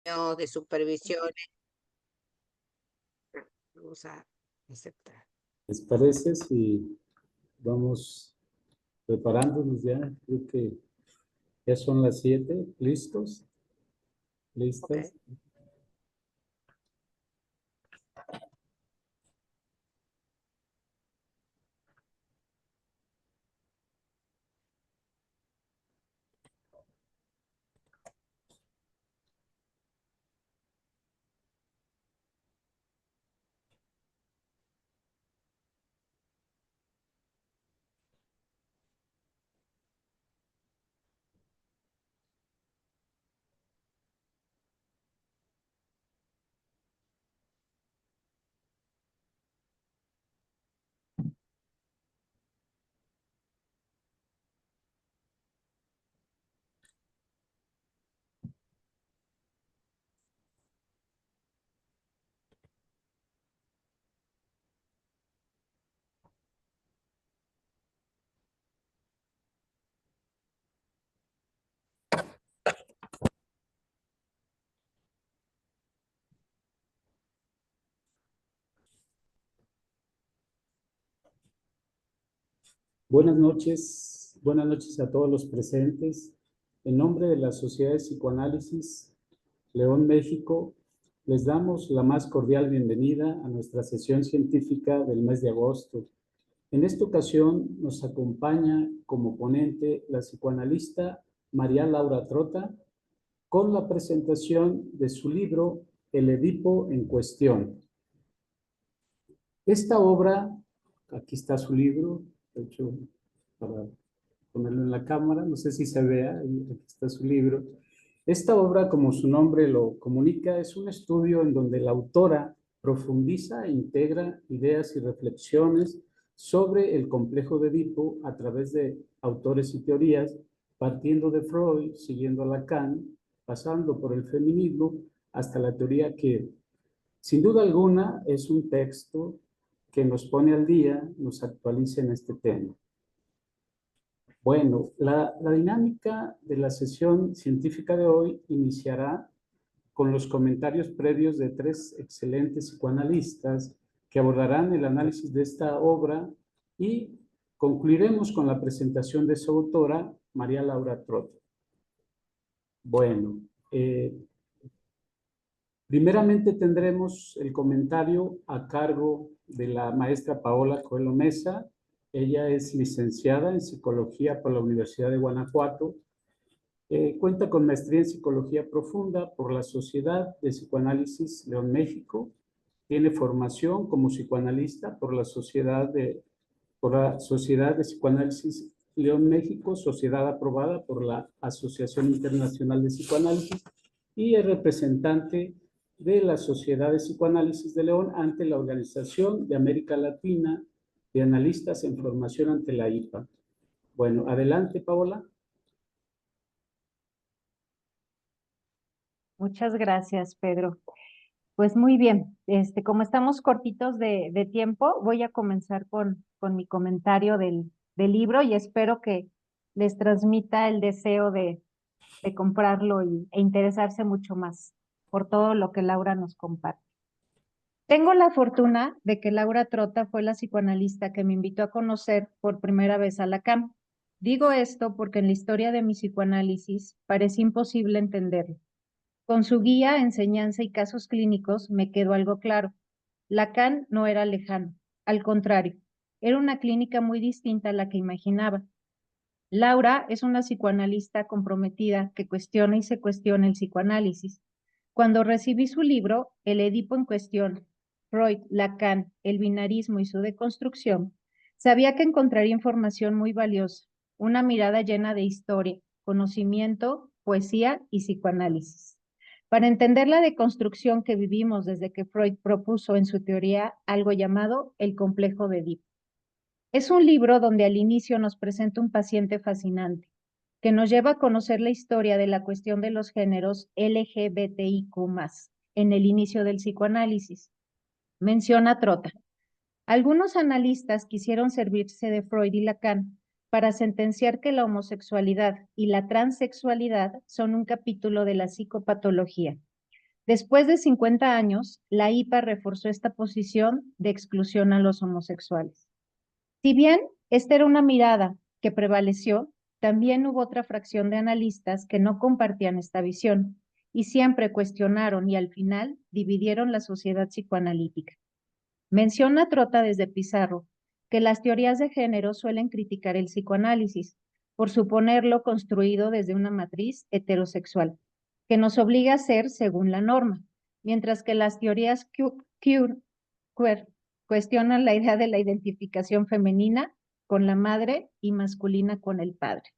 de supervisión. Vamos a aceptar. ¿Les parece si vamos preparándonos ya? Creo que ya son las 7. ¿Listos? ¿Listas? Okay. Buenas noches a todos los presentes. En nombre de la Sociedad de Psicoanálisis León, México, les damos la más cordial bienvenida a nuestra sesión científica del mes de agosto. En esta ocasión nos acompaña como ponente la psicoanalista María Laura Trota con la presentación de su libro El Edipo en cuestión. Esta obra, aquí está su libro, de hecho, para ponerlo en la cámara, no sé si se vea, aquí está su libro. Esta obra, como su nombre lo comunica, es un estudio en donde la autora profundiza e integra ideas y reflexiones sobre el complejo de Edipo a través de autores y teorías, partiendo de Freud, siguiendo a Lacan, pasando por el feminismo, hasta la teoría que, sin duda alguna, es un texto que nos pone al día, nos actualiza en este tema. Bueno, la dinámica de la sesión científica de hoy iniciará con los comentarios previos de 3 excelentes psicoanalistas que abordarán el análisis de esta obra y concluiremos con la presentación de su autora, María Laura Trota. Bueno, primeramente tendremos el comentario a cargo de la maestra Paola Coelho Mesa. Ella es licenciada en Psicología por la Universidad de Guanajuato. Cuenta con maestría en Psicología Profunda por la Sociedad de Psicoanálisis León, México. Tiene formación como psicoanalista por la Sociedad de Psicoanálisis León, México, sociedad aprobada por la Asociación Internacional de Psicoanálisis, y es representante de la Sociedad de Psicoanálisis de León ante la Organización de América Latina de Analistas en Formación ante la IPA. Bueno, adelante, Paola. Muchas gracias, Pedro. Pues muy bien, como estamos cortitos de tiempo, voy a comenzar con mi comentario del libro y espero que les transmita el deseo de comprarlo e interesarse mucho más por todo lo que Laura nos comparte. Tengo la fortuna de que Laura Trota fue la psicoanalista que me invitó a conocer por primera vez a Lacan. Digo esto porque en la historia de mi psicoanálisis parece imposible entenderlo. Con su guía, enseñanza y casos clínicos me quedó algo claro. Lacan no era lejano, al contrario, era una clínica muy distinta a la que imaginaba. Laura es una psicoanalista comprometida que cuestiona y se cuestiona el psicoanálisis. Cuando recibí su libro, El Edipo en cuestión, Freud, Lacan, el binarismo y su deconstrucción, sabía que encontraría información muy valiosa, una mirada llena de historia, conocimiento, poesía y psicoanálisis. Para entender la deconstrucción que vivimos desde que Freud propuso en su teoría algo llamado el complejo de Edipo. Es un libro donde al inicio nos presenta un paciente fascinante, que nos lleva a conocer la historia de la cuestión de los géneros LGBTIQ+, en el inicio del psicoanálisis. Menciona Trota. Algunos analistas quisieron servirse de Freud y Lacan para sentenciar que la homosexualidad y la transexualidad son un capítulo de la psicopatología. Después de 50 años, la IPA reforzó esta posición de exclusión a los homosexuales. Si bien esta era una mirada que prevaleció, también hubo otra fracción de analistas que no compartían esta visión y siempre cuestionaron y al final dividieron la sociedad psicoanalítica. Menciona Trota desde Pizarro que las teorías de género suelen criticar el psicoanálisis por suponerlo construido desde una matriz heterosexual, que nos obliga a ser según la norma, mientras que las teorías queer cuestionan la idea de la identificación femenina con la madre y masculina con el padre.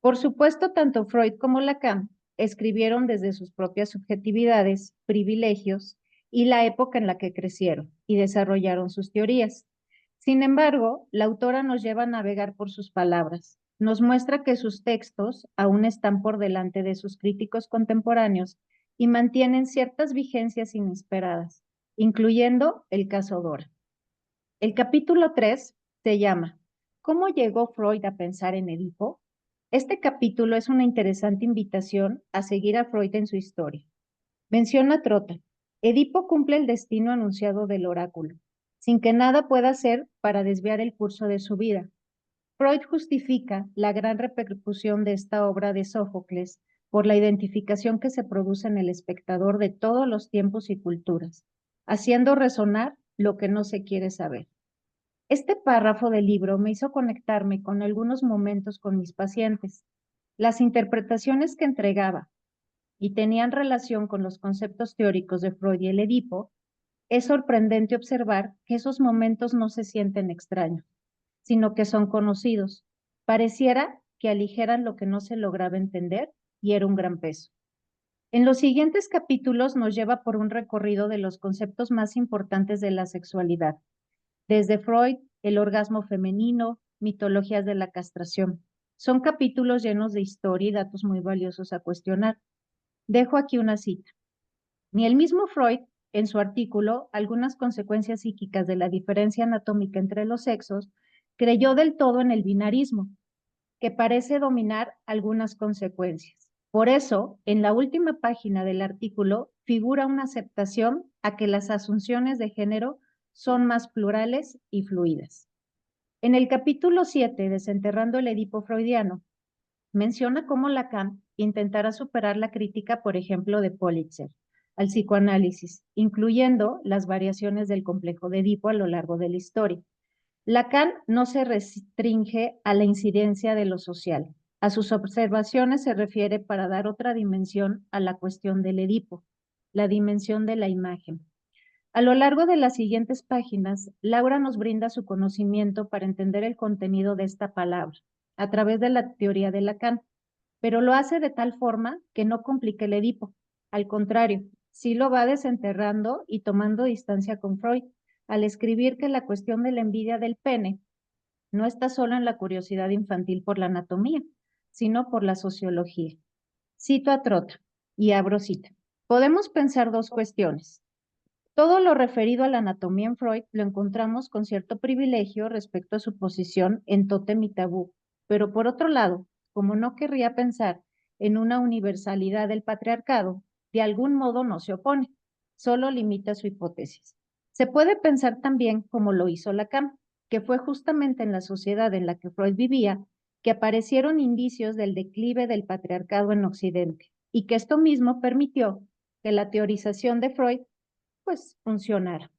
Por supuesto, tanto Freud como Lacan escribieron desde sus propias subjetividades, privilegios y la época en la que crecieron y desarrollaron sus teorías. Sin embargo, la autora nos lleva a navegar por sus palabras. Nos muestra que sus textos aún están por delante de sus críticos contemporáneos y mantienen ciertas vigencias inesperadas, incluyendo el caso Dora. El capítulo 3 se llama ¿Cómo llegó Freud a pensar en Edipo? Este capítulo es una interesante invitación a seguir a Freud en su historia. Menciona Trota, Edipo cumple el destino anunciado del oráculo, sin que nada pueda hacer para desviar el curso de su vida. Freud justifica la gran repercusión de esta obra de Sófocles por la identificación que se produce en el espectador de todos los tiempos y culturas, haciendo resonar lo que no se quiere saber. Este párrafo del libro me hizo conectarme con algunos momentos con mis pacientes. Las interpretaciones que entregaba y tenían relación con los conceptos teóricos de Freud y el Edipo, es sorprendente observar que esos momentos no se sienten extraños, sino que son conocidos. Pareciera que aligeran lo que no se lograba entender y era un gran peso. En los siguientes capítulos nos lleva por un recorrido de los conceptos más importantes de la sexualidad, desde Freud, el orgasmo femenino, mitologías de la castración. Son capítulos llenos de historia y datos muy valiosos a cuestionar. Dejo aquí una cita. Ni el mismo Freud, en su artículo Algunas consecuencias psíquicas de la diferencia anatómica entre los sexos, creyó del todo en el binarismo, que parece dominar algunas consecuencias. Por eso, en la última página del artículo figura una aceptación a que las asunciones de género son más plurales y fluidas. En el capítulo 7, Desenterrando el Edipo freudiano, menciona cómo Lacan intentará superar la crítica, por ejemplo, de Pulitzer al psicoanálisis, incluyendo las variaciones del complejo de Edipo a lo largo de la historia. Lacan no se restringe a la incidencia de lo social. A sus observaciones se refiere para dar otra dimensión a la cuestión del Edipo, la dimensión de la imagen. A lo largo de las siguientes páginas, Laura nos brinda su conocimiento para entender el contenido de esta palabra, a través de la teoría de Lacan, pero lo hace de tal forma que no complique el Edipo. Al contrario, sí lo va desenterrando y tomando distancia con Freud, al escribir que la cuestión de la envidia del pene no está solo en la curiosidad infantil por la anatomía, sino por la sociología. Cito a Trota y abro cita. Podemos pensar dos cuestiones. Todo lo referido a la anatomía en Freud lo encontramos con cierto privilegio respecto a su posición en tótem y tabú, pero por otro lado, como no querría pensar en una universalidad del patriarcado, de algún modo no se opone, solo limita su hipótesis. Se puede pensar también como lo hizo Lacan, que fue justamente en la sociedad en la que Freud vivía que aparecieron indicios del declive del patriarcado en Occidente, y que esto mismo permitió que la teorización de Freud pues funcionara.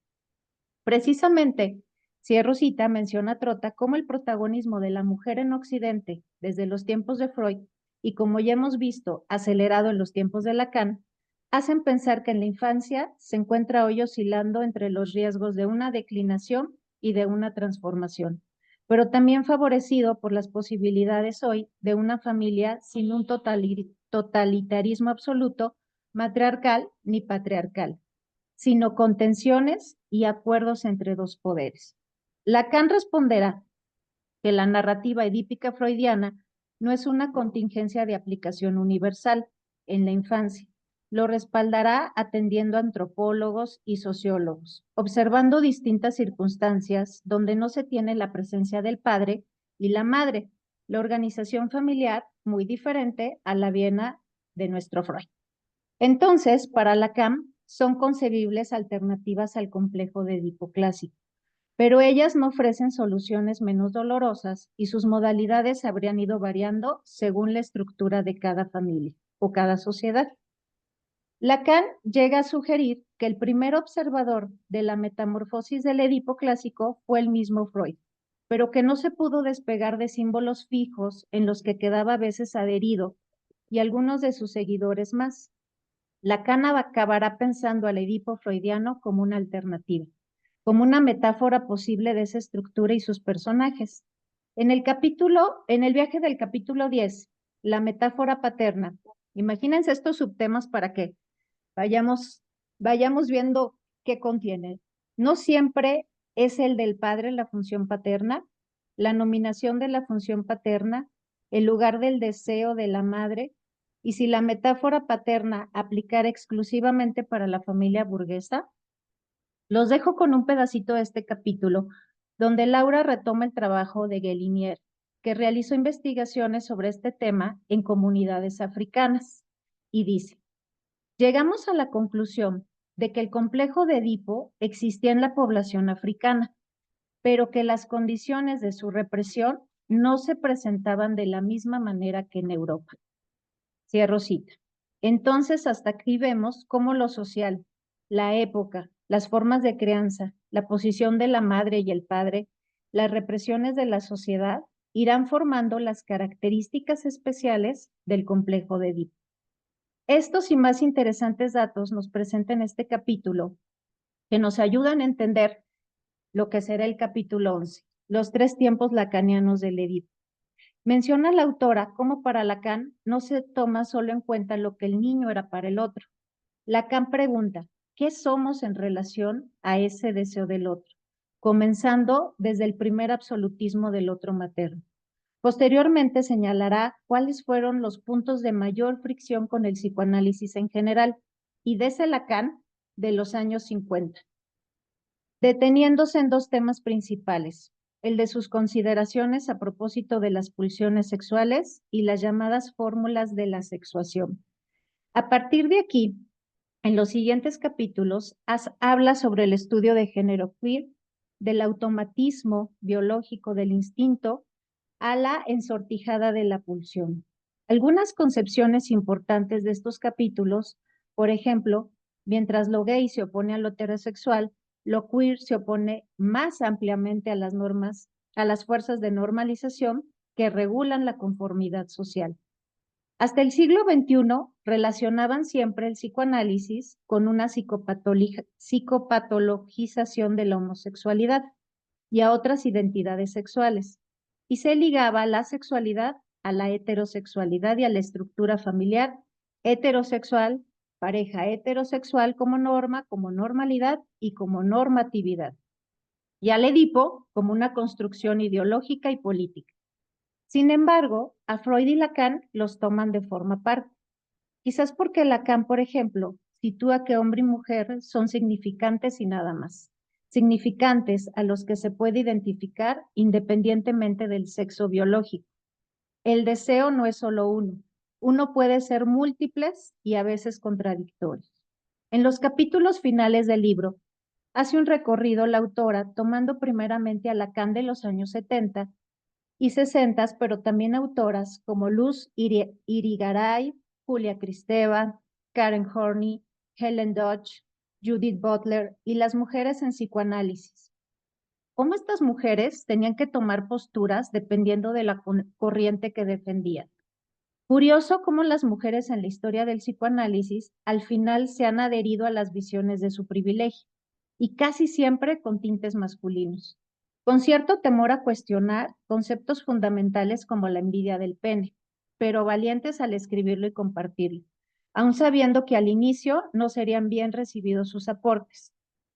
Precisamente, Cierro cita menciona a Trota como el protagonismo de la mujer en Occidente desde los tiempos de Freud y como ya hemos visto, acelerado en los tiempos de Lacan, hacen pensar que en la infancia se encuentra hoy oscilando entre los riesgos de una declinación y de una transformación, pero también favorecido por las posibilidades hoy de una familia sin un totalitarismo absoluto, matriarcal ni patriarcal, sino con tensiones y acuerdos entre dos poderes. Lacan responderá que la narrativa edípica freudiana no es una contingencia de aplicación universal en la infancia. Lo respaldará atendiendo a antropólogos y sociólogos, observando distintas circunstancias donde no se tiene la presencia del padre y la madre, la organización familiar muy diferente a la Viena de nuestro Freud. Entonces, para Lacan, son concebibles alternativas al complejo de Edipo clásico, pero ellas no ofrecen soluciones menos dolorosas y sus modalidades habrían ido variando según la estructura de cada familia o cada sociedad. Lacan llega a sugerir que el primer observador de la metamorfosis del Edipo clásico fue el mismo Freud, pero que no se pudo despegar de símbolos fijos en los que quedaba a veces adherido y algunos de sus seguidores más. Lacan acabará pensando al Edipo freudiano como una alternativa, como una metáfora posible de esa estructura y sus personajes. En el viaje del capítulo 10, la metáfora paterna, imagínense estos subtemas para que vayamos viendo qué contiene. No siempre es el del padre la función paterna, la nominación de la función paterna, el lugar del deseo de la madre, y si la metáfora paterna aplicara exclusivamente para la familia burguesa. Los dejo con un pedacito de este capítulo, donde Laura retoma el trabajo de Guélinier, que realizó investigaciones sobre este tema en comunidades africanas, y dice: llegamos a la conclusión de que el complejo de Edipo existía en la población africana, pero que las condiciones de su represión no se presentaban de la misma manera que en Europa. Cierro cita. Entonces, hasta aquí vemos cómo lo social, la época, las formas de crianza, la posición de la madre y el padre, las represiones de la sociedad irán formando las características especiales del complejo de Edipo. Estos y más interesantes datos nos presenta en este capítulo, que nos ayudan a entender lo que será el capítulo 11, los 3 tiempos lacanianos del Edipo. Menciona la autora cómo para Lacan no se toma solo en cuenta lo que el niño era para el otro. Lacan pregunta, ¿qué somos en relación a ese deseo del otro? Comenzando desde el primer absolutismo del otro materno. Posteriormente señalará cuáles fueron los puntos de mayor fricción con el psicoanálisis en general y desde Lacan de los años 50, deteniéndose en 2 temas principales: el de sus consideraciones a propósito de las pulsiones sexuales y las llamadas fórmulas de la sexuación. A partir de aquí, en los siguientes capítulos, habla sobre el estudio de género queer, del automatismo biológico del instinto a la ensortijada de la pulsión. Algunas concepciones importantes de estos capítulos, por ejemplo, mientras lo gay se opone a lo heterosexual, lo queer se opone más ampliamente a las normas, a las fuerzas de normalización que regulan la conformidad social. Hasta el siglo XXI relacionaban siempre el psicoanálisis con una psicopatologización de la homosexualidad y a otras identidades sexuales, y se ligaba la sexualidad a la heterosexualidad y a la estructura familiar heterosexual, pareja heterosexual como norma, como normalidad y como normatividad, y al Edipo como una construcción ideológica y política. Sin embargo, a Freud y Lacan los toman de forma aparte. Quizás porque Lacan, por ejemplo, sitúa que hombre y mujer son significantes y nada más. Significantes a los que se puede identificar independientemente del sexo biológico. El deseo no es solo uno. Uno puede ser múltiples y a veces contradictorios. En los capítulos finales del libro, hace un recorrido la autora tomando primeramente a Lacan de los años 70 y 60, pero también autoras como Luz Irigaray, Julia Kristeva, Karen Horney, Helen Dodge, Judith Butler y las mujeres en psicoanálisis. Cómo estas mujeres tenían que tomar posturas dependiendo de la corriente que defendían. Curioso cómo las mujeres en la historia del psicoanálisis al final se han adherido a las visiones de su privilegio y casi siempre con tintes masculinos, con cierto temor a cuestionar conceptos fundamentales como la envidia del pene, pero valientes al escribirlo y compartirlo, aun sabiendo que al inicio no serían bien recibidos sus aportes.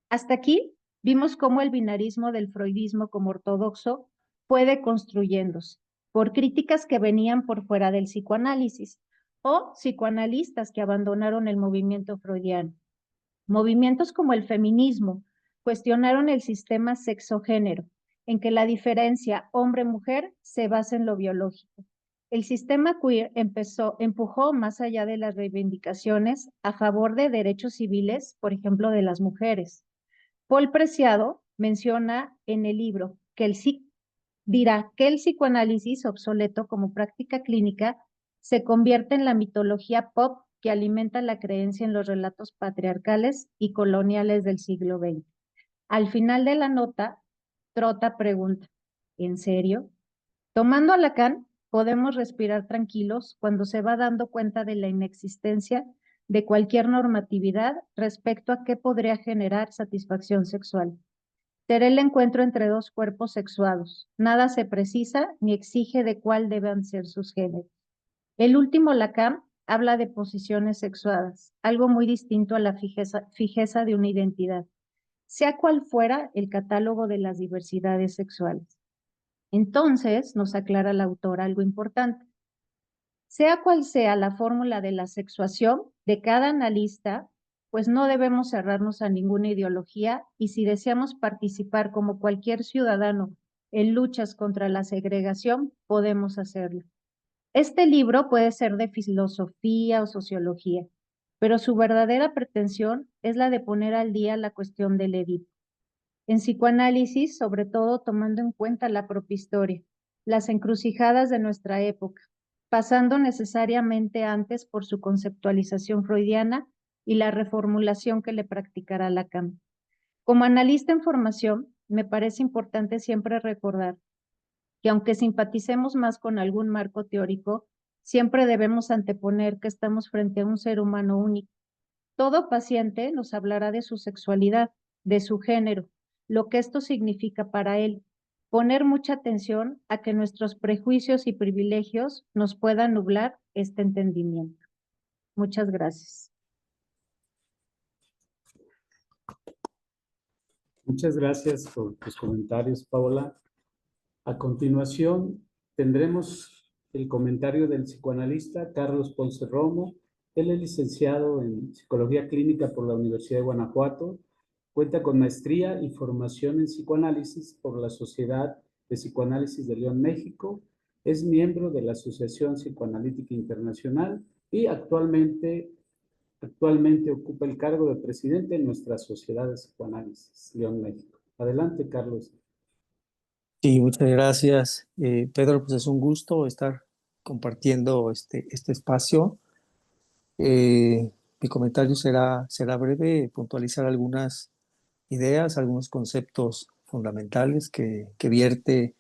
Hasta aquí vimos cómo el binarismo del freudismo como ortodoxo fue deconstruyéndose por críticas que venían por fuera del psicoanálisis o psicoanalistas que abandonaron el movimiento freudiano. Movimientos como el feminismo cuestionaron el sistema sexo-género, en que la diferencia hombre-mujer se basa en lo biológico, El sistema queer empujó más allá de las reivindicaciones a favor de derechos civiles, por ejemplo, de las mujeres. Paul Preciado menciona en el libro que dirá que el psicoanálisis obsoleto como práctica clínica se convierte en la mitología pop que alimenta la creencia en los relatos patriarcales y coloniales del siglo XX. Al final de la nota, Trota pregunta, ¿en serio? Tomando a Lacan, podemos respirar tranquilos cuando se va dando cuenta de la inexistencia de cualquier normatividad respecto a qué podría generar satisfacción sexual. Será el encuentro entre dos cuerpos sexuados. Nada se precisa ni exige de cuál deban ser sus géneros. El último Lacan habla de posiciones sexuadas, algo muy distinto a la fijeza de una identidad, sea cual fuera el catálogo de las diversidades sexuales. Entonces, nos aclara la autora algo importante. Sea cual sea la fórmula de la sexuación de cada analista, pues no debemos cerrarnos a ninguna ideología y si deseamos participar como cualquier ciudadano en luchas contra la segregación, podemos hacerlo. Este libro puede ser de filosofía o sociología, pero su verdadera pretensión es la de poner al día la cuestión del Edipo. En psicoanálisis, sobre todo tomando en cuenta la propia historia, las encrucijadas de nuestra época, pasando necesariamente antes por su conceptualización freudiana y la reformulación que le practicará Lacan. Como analista en formación, me parece importante siempre recordar que aunque simpaticemos más con algún marco teórico, siempre debemos anteponer que estamos frente a un ser humano único. Todo paciente nos hablará de su sexualidad, de su género, lo que esto significa para él. Poner mucha atención a que nuestros prejuicios y privilegios nos puedan nublar este entendimiento. Muchas gracias. Muchas gracias por tus comentarios, Paola. A continuación, tendremos el comentario del psicoanalista Carlos Ponce Romo. Él es licenciado en Psicología Clínica por la Universidad de Guanajuato. Cuenta con maestría y formación en psicoanálisis por la Sociedad de Psicoanálisis de León, México. Es miembro de la Asociación Psicoanalítica Internacional y actualmente ocupa el cargo de presidente en nuestra Sociedad de Psicoanálisis, León, México. Adelante, Carlos. Sí, muchas gracias. Pedro, pues es un gusto estar compartiendo este espacio. Mi comentario será breve, puntualizar algunas ideas, algunos conceptos fundamentales que vierte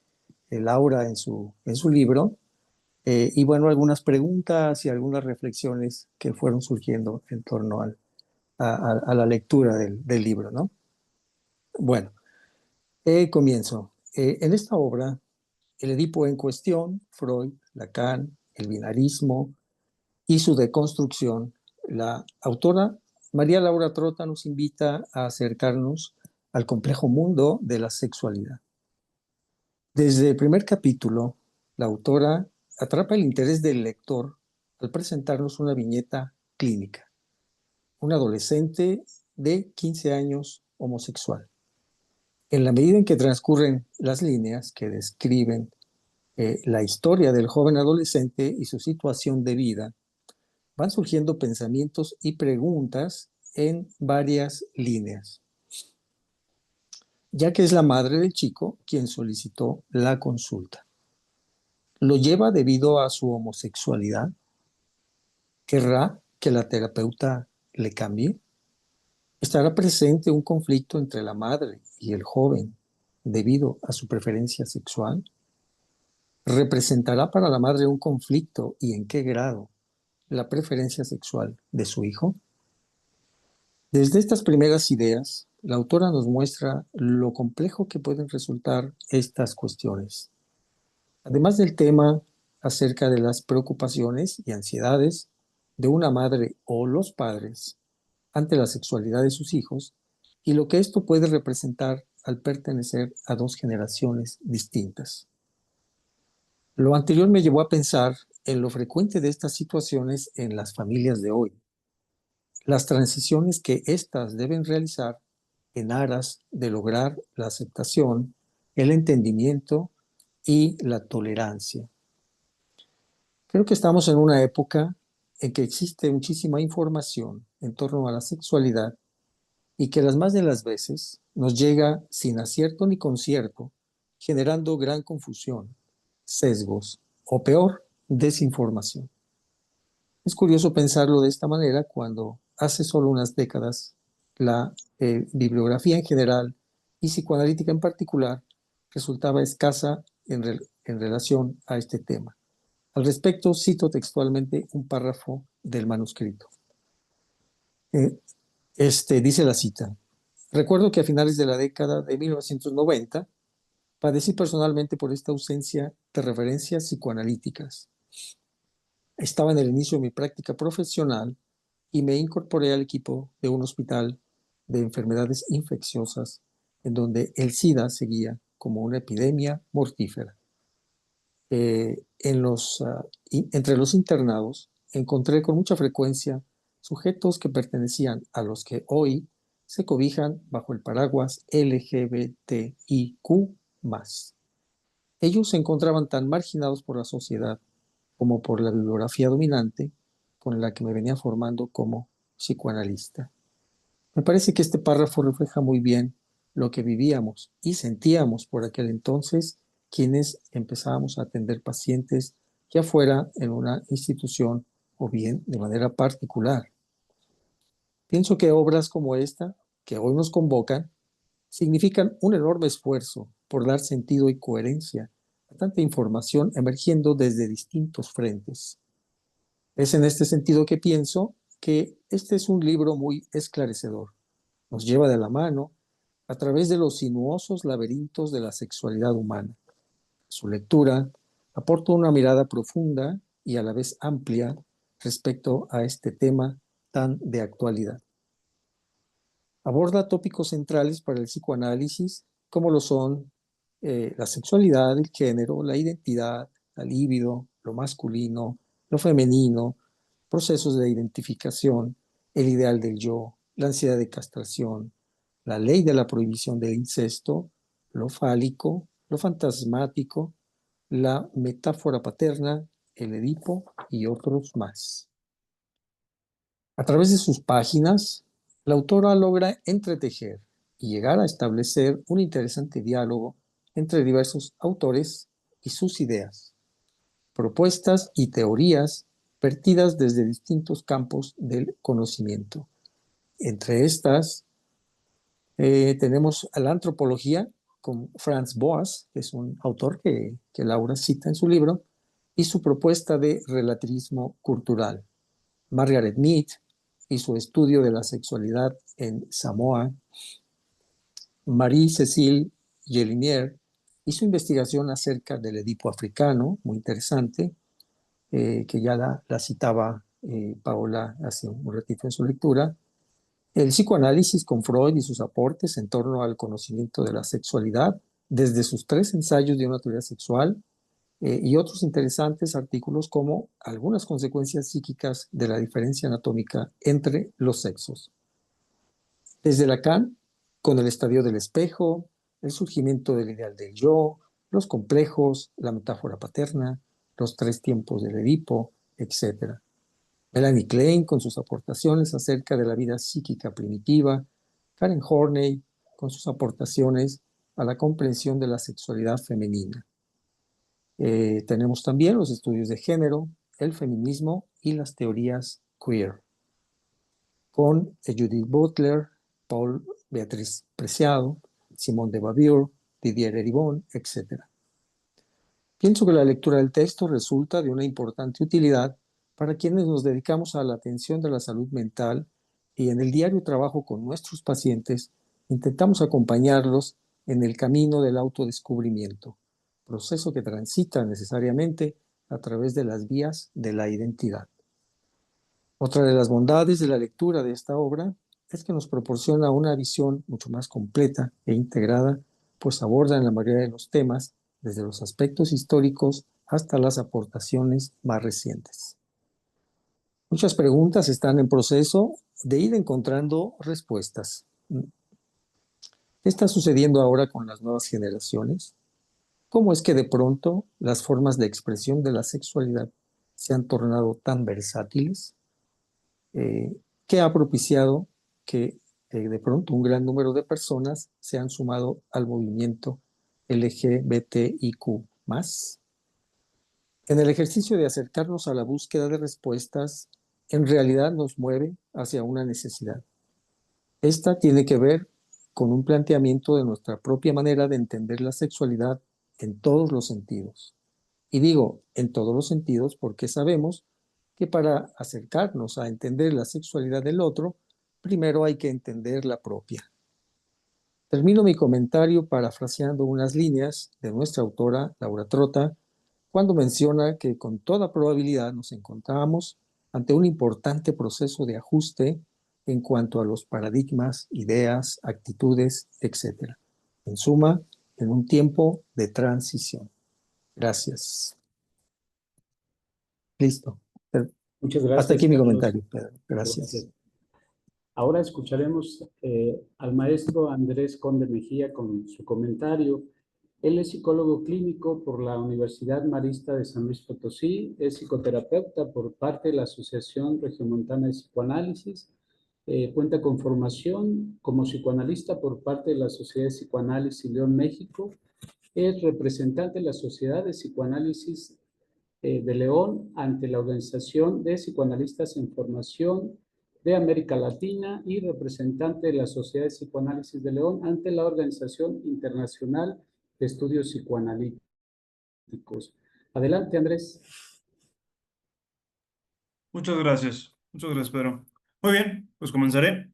Laura en su libro. Y bueno, algunas preguntas y algunas reflexiones que fueron surgiendo en torno a la lectura del libro, ¿no? Bueno, comienzo. En esta obra, el Edipo en cuestión, Freud, Lacan, el binarismo y su deconstrucción, la autora María Laura Trota nos invita a acercarnos al complejo mundo de la sexualidad. Desde el primer capítulo, la autora atrapa el interés del lector al presentarnos una viñeta clínica, un adolescente de 15 años homosexual. En la medida en que transcurren las líneas que describen la historia del joven adolescente y su situación de vida, van surgiendo pensamientos y preguntas en varias líneas, ya que es la madre del chico quien solicitó la consulta. ¿Lo lleva debido a su homosexualidad? ¿Querrá que la terapeuta le cambie? ¿Estará presente un conflicto entre la madre y el joven debido a su preferencia sexual? ¿Representará para la madre un conflicto y en qué grado la preferencia sexual de su hijo? Desde estas primeras ideas, la autora nos muestra lo complejo que pueden resultar estas cuestiones. Además del tema acerca de las preocupaciones y ansiedades de una madre o los padres ante la sexualidad de sus hijos y lo que esto puede representar al pertenecer a dos generaciones distintas. Lo anterior me llevó a pensar en lo frecuente de estas situaciones en las familias de hoy, las transiciones que éstas deben realizar en aras de lograr la aceptación, el entendimiento y la tolerancia. Creo que estamos en una época en que existe muchísima información en torno a la sexualidad y que las más de las veces nos llega sin acierto ni concierto, generando gran confusión, sesgos o peor, desinformación. Es curioso pensarlo de esta manera cuando hace solo unas décadas la bibliografía en general y psicoanalítica en particular resultaba escasa en relación a este tema. Al respecto, cito textualmente un párrafo del manuscrito. Dice la cita: recuerdo que a finales de la década de 1990 padecí personalmente por esta ausencia de referencias psicoanalíticas. Estaba en el inicio de mi práctica profesional y me incorporé al equipo de un hospital de enfermedades infecciosas en donde el SIDA seguía como una epidemia mortífera. Entre los internados encontré con mucha frecuencia sujetos que pertenecían a los que hoy se cobijan bajo el paraguas LGBTIQ+. Ellos se encontraban tan marginados por la sociedad como por la bibliografía dominante con la que me venía formando como psicoanalista. Me parece que este párrafo refleja muy bien lo que vivíamos y sentíamos por aquel entonces quienes empezábamos a atender pacientes, ya fuera en una institución o bien de manera particular. Pienso que obras como esta, que hoy nos convocan, significan un enorme esfuerzo por dar sentido y coherencia a tanta información emergiendo desde distintos frentes. Es en este sentido que pienso que este es un libro muy esclarecedor. Nos lleva de la mano a través de los sinuosos laberintos de la sexualidad humana. Su lectura aporta una mirada profunda y a la vez amplia respecto a este tema tan de actualidad. Aborda tópicos centrales para el psicoanálisis, como lo son la sexualidad, el género, la identidad, la libido, lo masculino, lo femenino, procesos de identificación, el ideal del yo, la ansiedad de castración, la ley de la prohibición del incesto, lo fálico, lo fantasmático, la metáfora paterna, el Edipo y otros más. A través de sus páginas, la autora logra entretejer y llegar a establecer un interesante diálogo entre diversos autores y sus ideas, propuestas y teorías vertidas desde distintos campos del conocimiento. Entre estas, tenemos a la antropología con Franz Boas, que es un autor que Laura cita en su libro, y su propuesta de relativismo cultural. Margaret Mead y su estudio de la sexualidad en Samoa. Marie-Cécile Jélinier y su investigación acerca del Edipo africano, muy interesante, que ya la citaba Paola hace un ratito en su lectura. El psicoanálisis con Freud y sus aportes en torno al conocimiento de la sexualidad, desde sus 3 ensayos de una teoría sexual, y otros interesantes artículos como algunas consecuencias psíquicas de la diferencia anatómica entre los sexos. Desde Lacan, con el estadio del espejo, el surgimiento del ideal del yo, los complejos, la metáfora paterna, los 3 tiempos del Edipo, etc. Melanie Klein con sus aportaciones acerca de la vida psíquica primitiva, Karen Horney con sus aportaciones a la comprensión de la sexualidad femenina. Tenemos también los estudios de género, el feminismo y las teorías queer, con Judith Butler, Paul Beatriz Preciado, Simone de Beauvoir, Didier Eribon, etc. Pienso que la lectura del texto resulta de una importante utilidad para quienes nos dedicamos a la atención de la salud mental y en el diario trabajo con nuestros pacientes intentamos acompañarlos en el camino del autodescubrimiento, proceso que transita necesariamente a través de las vías de la identidad. Otra de las bondades de la lectura de esta obra es que nos proporciona una visión mucho más completa e integrada, pues aborda en la mayoría de los temas desde los aspectos históricos hasta las aportaciones más recientes. Muchas preguntas están en proceso de ir encontrando respuestas. ¿Qué está sucediendo ahora con las nuevas generaciones? ¿Cómo es que de pronto las formas de expresión de la sexualidad se han tornado tan versátiles que ha propiciado que de pronto un gran número de personas se han sumado al movimiento LGBTIQ+. En el ejercicio de acercarnos a la búsqueda de respuestas, en realidad nos mueve hacia una necesidad. Esta tiene que ver con un planteamiento de nuestra propia manera de entender la sexualidad en todos los sentidos. Y digo en todos los sentidos porque sabemos que para acercarnos a entender la sexualidad del otro, primero hay que entender la propia. Termino mi comentario parafraseando unas líneas de nuestra autora, Laura Trota, cuando menciona que con toda probabilidad nos encontramos ante un importante proceso de ajuste en cuanto a los paradigmas, ideas, actitudes, etc. En suma, en un tiempo de transición. Gracias. Listo. Muchas gracias, Hasta aquí mi Carlos. comentario, Pedro. Gracias. Gracias. Ahora escucharemos al maestro Andrés Conde Mejía con su comentario. Él es psicólogo clínico por la Universidad Marista de San Luis Potosí, es psicoterapeuta por parte de la Asociación Regiomontana de Psicoanálisis, cuenta con formación como psicoanalista por parte de la Sociedad de Psicoanálisis León, México, es representante de la Sociedad de Psicoanálisis de León ante la Organización de Psicoanalistas en Formación de América Latina y representante de la Sociedad de Psicoanálisis de León ante la Organización Internacional de Estudios Psicoanalíticos. Adelante, Andrés. Muchas gracias, Pedro. Muy bien, pues comenzaré.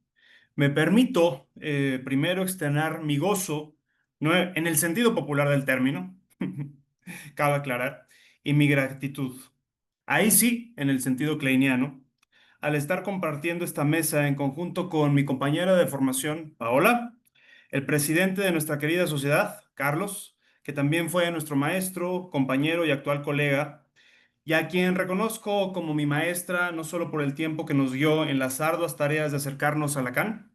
Me permito primero externar mi gozo, no en el sentido popular del término, cabe aclarar, y mi gratitud. Ahí sí, en el sentido kleiniano, al estar compartiendo esta mesa en conjunto con mi compañera de formación, Paola, el presidente de nuestra querida sociedad, Carlos, que también fue nuestro maestro, compañero y actual colega, y a quien reconozco como mi maestra no solo por el tiempo que nos dio en las arduas tareas de acercarnos a Lacan,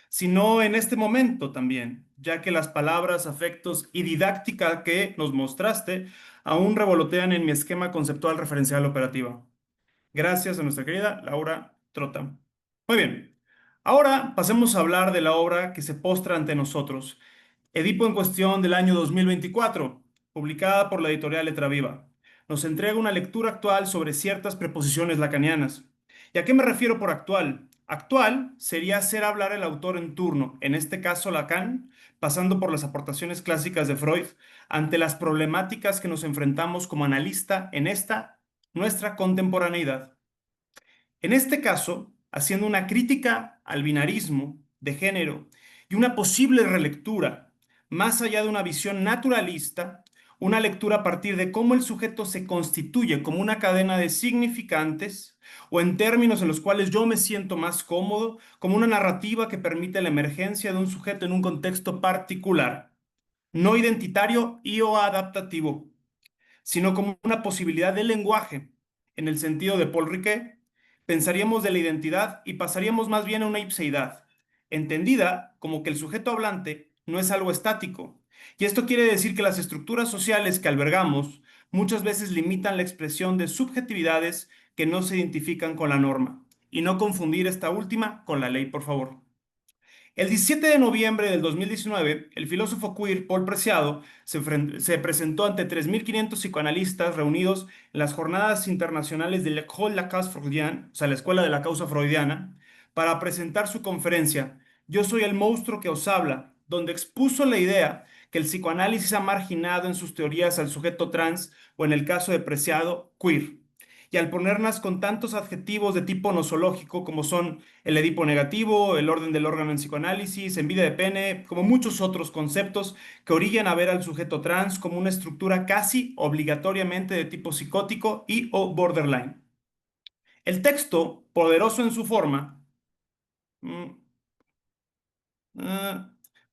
sino en este momento también, ya que las palabras, afectos y didáctica que nos mostraste aún revolotean en mi esquema conceptual referencial operativa. Gracias a nuestra querida Laura Trota. Muy bien, ahora pasemos a hablar de la obra que se postra ante nosotros, Edipo en cuestión del año 2024, publicada por la editorial Letra Viva. Nos entrega una lectura actual sobre ciertas preposiciones lacanianas. ¿Y a qué me refiero por actual? Actual sería hacer hablar el autor en turno, en este caso Lacan, pasando por las aportaciones clásicas de Freud, ante las problemáticas que nos enfrentamos como analista en esta, nuestra contemporaneidad. En este caso, haciendo una crítica al binarismo de género y una posible relectura, más allá de una visión naturalista, una lectura a partir de cómo el sujeto se constituye como una cadena de significantes, o en términos en los cuales yo me siento más cómodo, como una narrativa que permite la emergencia de un sujeto en un contexto particular, no identitario y o adaptativo, sino como una posibilidad de lenguaje, en el sentido de Paul Riquet, pensaríamos de la identidad y pasaríamos más bien a una ipseidad, entendida como que el sujeto hablante no es algo estático. Y esto quiere decir que las estructuras sociales que albergamos muchas veces limitan la expresión de subjetividades que no se identifican con la norma. Y no confundir esta última con la ley, por favor. El 17 de noviembre del 2019, el filósofo queer Paul Preciado se presentó ante 3.500 psicoanalistas reunidos en las jornadas internacionales de l'École de la Cause Freudienne, o sea, la Escuela de la Causa Freudiana, para presentar su conferencia Yo soy el monstruo que os habla, donde expuso la idea que el psicoanálisis ha marginado en sus teorías al sujeto trans o, en el caso de Preciado, queer. Y al ponernos con tantos adjetivos de tipo nosológico como son el Edipo negativo, el orden del órgano en psicoanálisis, en vida de pene, como muchos otros conceptos que orillan a ver al sujeto trans como una estructura casi obligatoriamente de tipo psicótico y o borderline. El texto, poderoso en su forma, mm,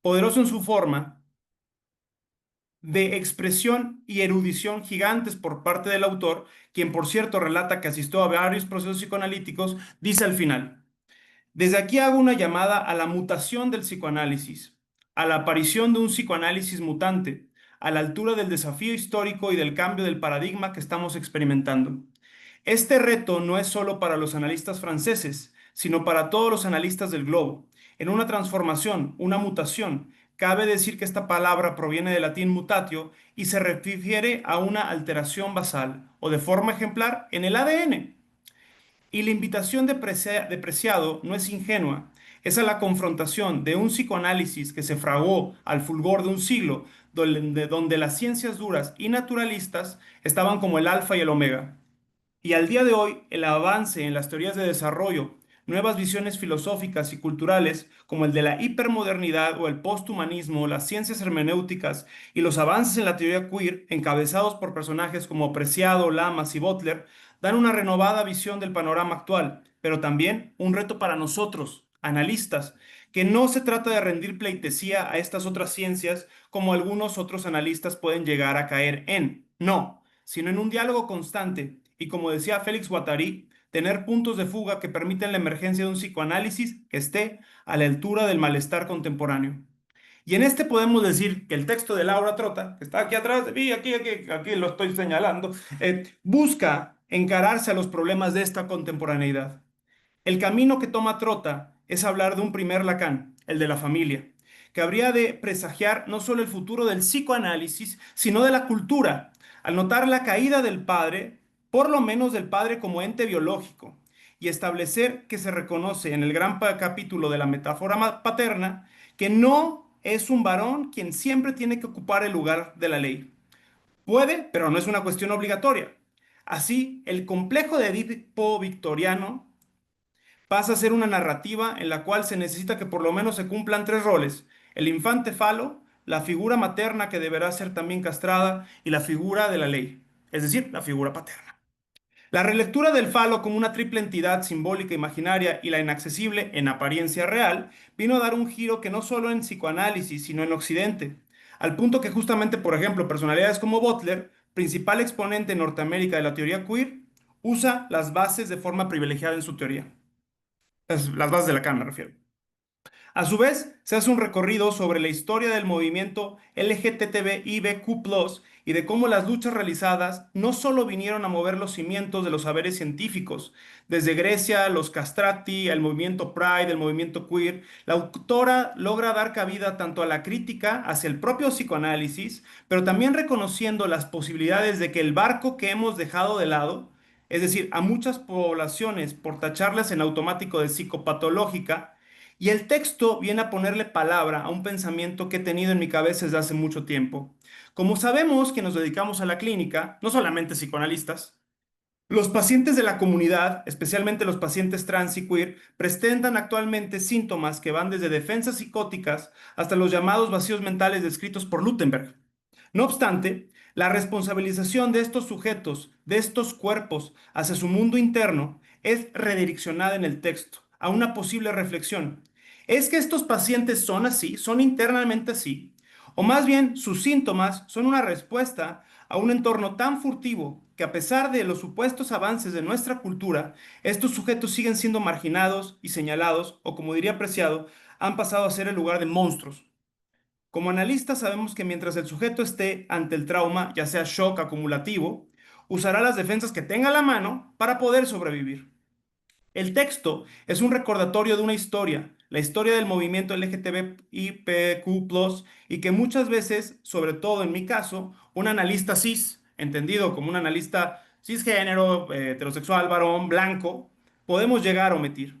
poderoso en su forma, de expresión y erudición gigantes por parte del autor, quien por cierto relata que asistió a varios procesos psicoanalíticos, dice al final: desde aquí hago una llamada a la mutación del psicoanálisis, a la aparición de un psicoanálisis mutante, a la altura del desafío histórico y del cambio del paradigma que estamos experimentando. Este reto no es solo para los analistas franceses, sino para todos los analistas del globo. En una transformación, una mutación, cabe decir que esta palabra proviene del latín mutatio y se refiere a una alteración basal o de forma ejemplar en el ADN. Y la invitación de Preciado no es ingenua, es a la confrontación de un psicoanálisis que se fraguó al fulgor de un siglo, donde las ciencias duras y naturalistas estaban como el alfa y el omega. Y al día de hoy, el avance en las teorías de desarrollo, nuevas visiones filosóficas y culturales, como el de la hipermodernidad o el posthumanismo, las ciencias hermenéuticas y los avances en la teoría queer, encabezados por personajes como Preciado, Lamas y Butler, dan una renovada visión del panorama actual, pero también un reto para nosotros, analistas, que no se trata de rendir pleitesía a estas otras ciencias como algunos otros analistas pueden llegar a caer en. No, sino en un diálogo constante y, como decía Félix Guattari, tener puntos de fuga que permiten la emergencia de un psicoanálisis que esté a la altura del malestar contemporáneo. Y en este podemos decir que el texto de Laura Trota, que está aquí atrás de mí, aquí lo estoy señalando, busca encararse a los problemas de esta contemporaneidad. El camino que toma Trota es hablar de un primer Lacan, el de la familia, que habría de presagiar no solo el futuro del psicoanálisis, sino de la cultura, al notar la caída del padre, por lo menos del padre como ente biológico, y establecer que se reconoce en el gran capítulo de la metáfora paterna que no es un varón quien siempre tiene que ocupar el lugar de la ley. Puede, pero no es una cuestión obligatoria. Así, el complejo de Edipo victoriano pasa a ser una narrativa en la cual se necesita que por lo menos se cumplan tres roles: el infante falo, la figura materna que deberá ser también castrada y la figura de la ley, es decir, la figura paterna. La relectura del falo como una triple entidad simbólica imaginaria y la inaccesible en apariencia real vino a dar un giro que no solo en psicoanálisis, sino en Occidente, al punto que justamente, por ejemplo, personalidades como Butler, principal exponente en Norteamérica de la teoría queer, usa las bases de forma privilegiada en su teoría. Las bases de Lacan, me refiero. A su vez, se hace un recorrido sobre la historia del movimiento LGTBIQ+, y de cómo las luchas realizadas no solo vinieron a mover los cimientos de los saberes científicos, desde Grecia, los castrati, el movimiento Pride, el movimiento queer. La autora logra dar cabida tanto a la crítica hacia el propio psicoanálisis, pero también reconociendo las posibilidades de que el barco que hemos dejado de lado, es decir, a muchas poblaciones por tacharlas en automático de psicopatológica, y el texto viene a ponerle palabra a un pensamiento que he tenido en mi cabeza desde hace mucho tiempo. Como sabemos que nos dedicamos a la clínica, no solamente psicoanalistas, los pacientes de la comunidad, especialmente los pacientes trans y queer, presentan actualmente síntomas que van desde defensas psicóticas hasta los llamados vacíos mentales descritos por Lutemberg. No obstante, la responsabilización de estos sujetos, de estos cuerpos, hacia su mundo interno es redireccionada en el texto a una posible reflexión. ¿Es que estos pacientes son así, son internamente así? O más bien, sus síntomas son una respuesta a un entorno tan furtivo que, a pesar de los supuestos avances de nuestra cultura, estos sujetos siguen siendo marginados y señalados, o como diría Preciado, han pasado a ser el lugar de monstruos. Como analistas sabemos que mientras el sujeto esté ante el trauma, ya sea shock acumulativo, usará las defensas que tenga a la mano para poder sobrevivir. El texto es un recordatorio de una historia, la historia del movimiento LGTBIQ+, y que muchas veces, sobre todo en mi caso, un analista cis, entendido como un analista cisgénero, heterosexual, varón, blanco, podemos llegar a omitir.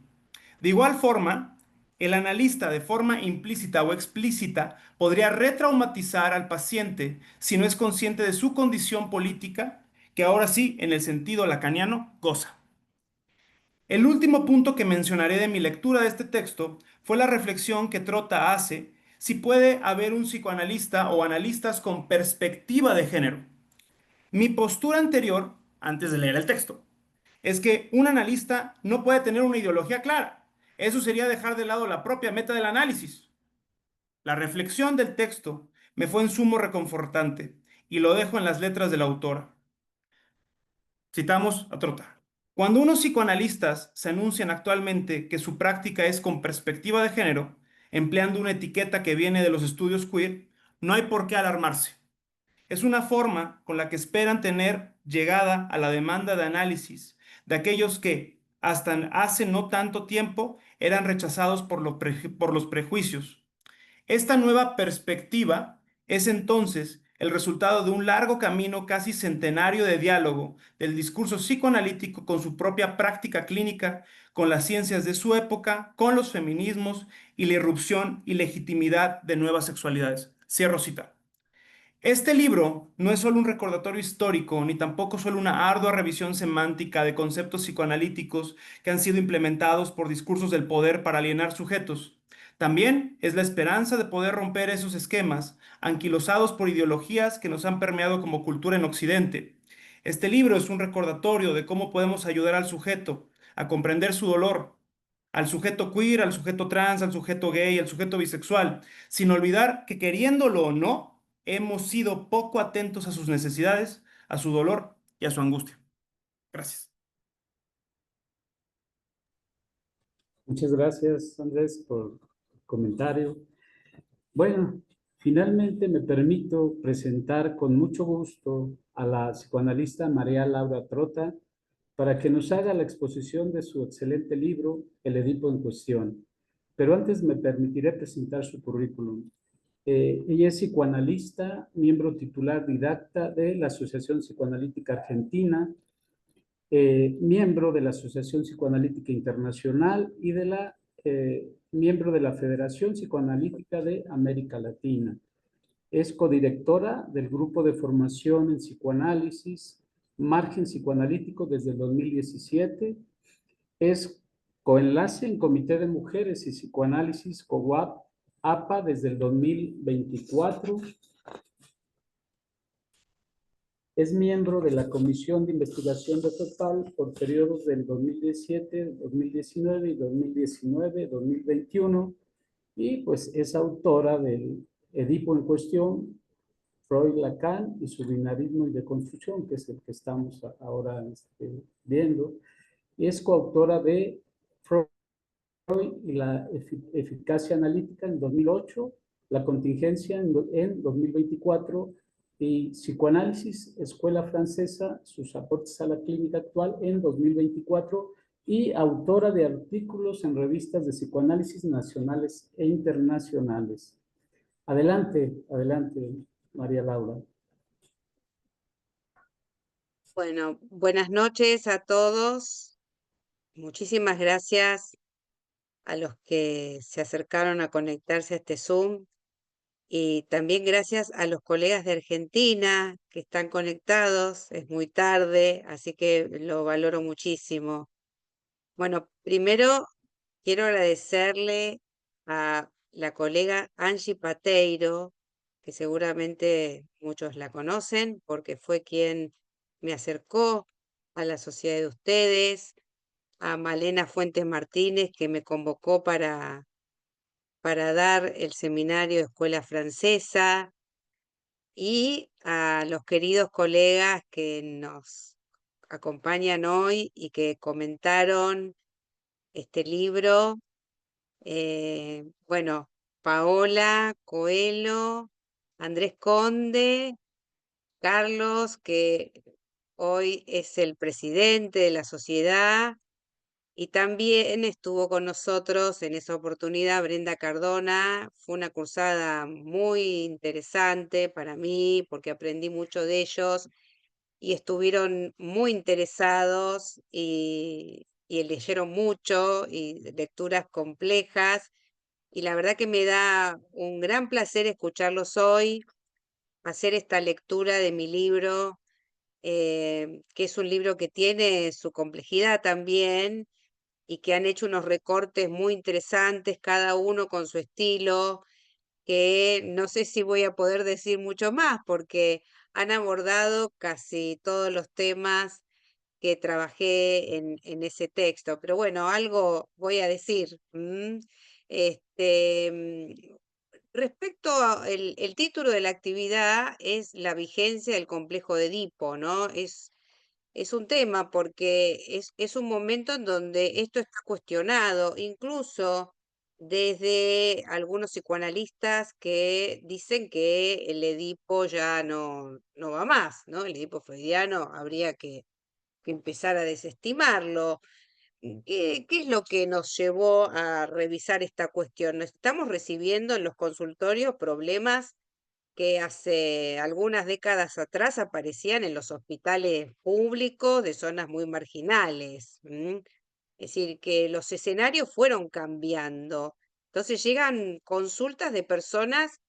De igual forma, el analista de forma implícita o explícita podría retraumatizar al paciente si no es consciente de su condición política, que ahora sí, en el sentido lacaniano, goza. El último punto que mencionaré de mi lectura de este texto fue la reflexión que Trota hace si puede haber un psicoanalista o analistas con perspectiva de género. Mi postura anterior, antes de leer el texto, es que un analista no puede tener una ideología clara. Eso sería dejar de lado la propia meta del análisis. La reflexión del texto me fue en sumo reconfortante y lo dejo en las letras de la autora. Citamos a Trota. Cuando unos psicoanalistas se anuncian actualmente que su práctica es con perspectiva de género, empleando una etiqueta que viene de los estudios queer, no hay por qué alarmarse. Es una forma con la que esperan tener llegada a la demanda de análisis de aquellos que hasta hace no tanto tiempo eran rechazados por los prejuicios. Esta nueva perspectiva es entonces el resultado de un largo camino casi centenario de diálogo del discurso psicoanalítico con su propia práctica clínica, con las ciencias de su época, con los feminismos y la irrupción y legitimidad de nuevas sexualidades. Cierro cita. Este libro no es solo un recordatorio histórico, ni tampoco solo una ardua revisión semántica de conceptos psicoanalíticos que han sido implementados por discursos del poder para alienar sujetos. También es la esperanza de poder romper esos esquemas, anquilosados por ideologías que nos han permeado como cultura en Occidente. Este libro es un recordatorio de cómo podemos ayudar al sujeto a comprender su dolor, al sujeto queer, al sujeto trans, al sujeto gay, al sujeto bisexual, sin olvidar que queriéndolo o no, hemos sido poco atentos a sus necesidades, a su dolor y a su angustia. Gracias. Muchas gracias, Andrés, por el comentario. Bueno, finalmente me permito presentar con mucho gusto a la psicoanalista María Laura Trota para que nos haga la exposición de su excelente libro, El Edipo en Cuestión. Pero antes me permitiré presentar su currículum. Ella es psicoanalista, miembro titular didacta de la Asociación Psicoanalítica Argentina, miembro de la Asociación Psicoanalítica Internacional y miembro de la Federación Psicoanalítica de América Latina. Es codirectora del Grupo de Formación en Psicoanálisis, Margen Psicoanalítico desde el 2017. Es coenlace en Comité de Mujeres y Psicoanálisis, COWAP, APA, desde el 2024. Es miembro de la Comisión de Investigación de Total por periodos del 2017, 2019 y 2019-2021. Y pues es autora del Edipo en Cuestión, Freud, Lacan y su binarismo y deconstrucción, que es el que estamos ahora viendo. Y es coautora de Freud y la eficacia analítica en 2008, la contingencia en 2024 y psicoanálisis, escuela francesa, sus aportes a la clínica actual en 2024 y autora de artículos en revistas de psicoanálisis nacionales e internacionales. Adelante, adelante, María Laura. Bueno, buenas noches a todos. Muchísimas gracias a los que se acercaron a conectarse a este Zoom y también gracias a los colegas de Argentina que están conectados. Es muy tarde, así que lo valoro muchísimo. Bueno, primero quiero agradecerle a la colega Angie Pateiro, que seguramente muchos la conocen porque fue quien me acercó a la sociedad de ustedes, a Malena Fuentes Martínez, que me convocó para dar el seminario de Escuela Francesa, y a los queridos colegas que nos acompañan hoy y que comentaron este libro. Bueno, Paola Coelho, Andrés Conde, Carlos, que hoy es el presidente de la sociedad, y también estuvo con nosotros en esa oportunidad Brenda Cardona. Fue una cursada muy interesante para mí porque aprendí mucho de ellos y estuvieron muy interesados y leyeron mucho y lecturas complejas. Y la verdad que me da un gran placer escucharlos hoy, hacer esta lectura de mi libro, que es un libro que tiene su complejidad también y que han hecho unos recortes muy interesantes, cada uno con su estilo, que no sé si voy a poder decir mucho más porque han abordado casi todos los temas que trabajé en ese texto. Pero bueno, algo voy a decir. Este, respecto el título de la actividad es La vigencia del complejo de Edipo, ¿no? Es un tema porque es un momento en donde esto está cuestionado, incluso desde algunos psicoanalistas que dicen que el Edipo ya no va más, ¿no? El Edipo freudiano habría que que empezar a desestimarlo. ¿Qué es lo que nos llevó a revisar esta cuestión? Estamos recibiendo en los consultorios problemas que hace algunas décadas atrás aparecían en los hospitales públicos de zonas muy marginales. Es decir, que los escenarios fueron cambiando. Entonces llegan consultas de personas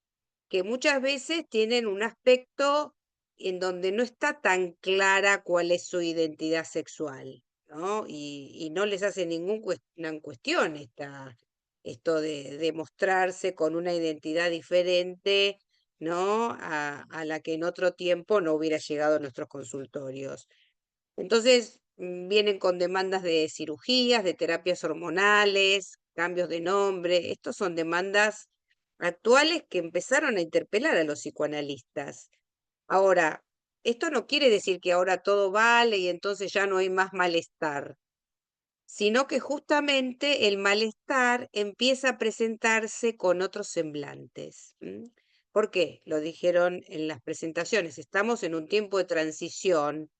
que muchas veces tienen un aspecto en donde no está tan clara cuál es su identidad sexual, ¿no? Y no les hace ninguna cuestión esto de mostrarse con una identidad diferente, ¿no? A la que en otro tiempo no hubiera llegado a nuestros consultorios. Entonces, vienen con demandas de cirugías, de terapias hormonales, cambios de nombre. Estos son demandas actuales que empezaron a interpelar a los psicoanalistas. Ahora, esto no quiere decir que ahora todo vale y entonces ya no hay más malestar, sino que justamente el malestar empieza a presentarse con otros semblantes. ¿Por qué? Lo dijeron en las presentaciones. Estamos en un tiempo de transición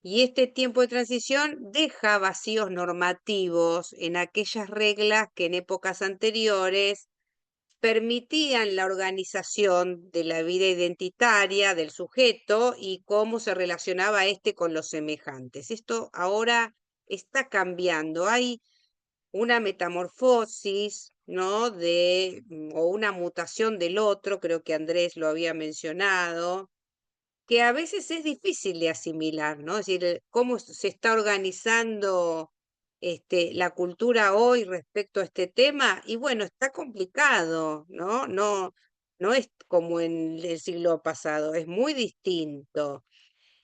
y este tiempo de transición deja vacíos normativos en aquellas reglas que en épocas anteriores permitían la organización de la vida identitaria del sujeto y cómo se relacionaba éste con los semejantes. Esto ahora está cambiando. Hay una metamorfosis, ¿no? O una mutación del otro, creo que Andrés lo había mencionado, que a veces es difícil de asimilar, ¿no? Es decir, cómo se está organizando la cultura hoy respecto a este tema, y bueno, está complicado, ¿no? No es como en el siglo pasado, es muy distinto.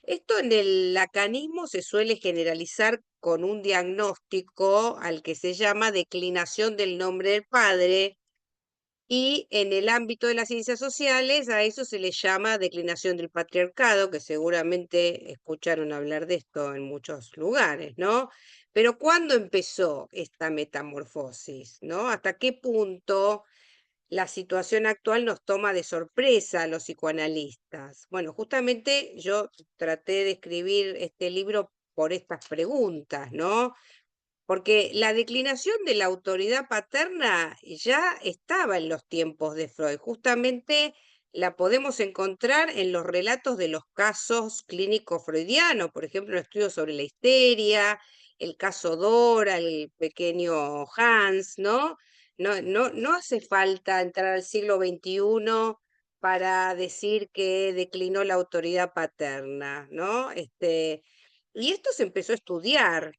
Esto en el lacanismo se suele generalizar con un diagnóstico al que se llama declinación del nombre del padre, y en el ámbito de las ciencias sociales a eso se le llama declinación del patriarcado, que seguramente escucharon hablar de esto en muchos lugares, ¿no? Pero ¿cuándo empezó esta metamorfosis, ¿no? ¿Hasta qué punto la situación actual nos toma de sorpresa a los psicoanalistas? Bueno, justamente yo traté de escribir este libro por estas preguntas, ¿no? Porque la declinación de la autoridad paterna ya estaba en los tiempos de Freud. Justamente la podemos encontrar en los relatos de los casos clínicos freudianos, por ejemplo, el estudio sobre la histeria, el caso Dora, el pequeño Hans, ¿no? No hace falta entrar al siglo XXI para decir que declinó la autoridad paterna, ¿no? Y esto se empezó a estudiar,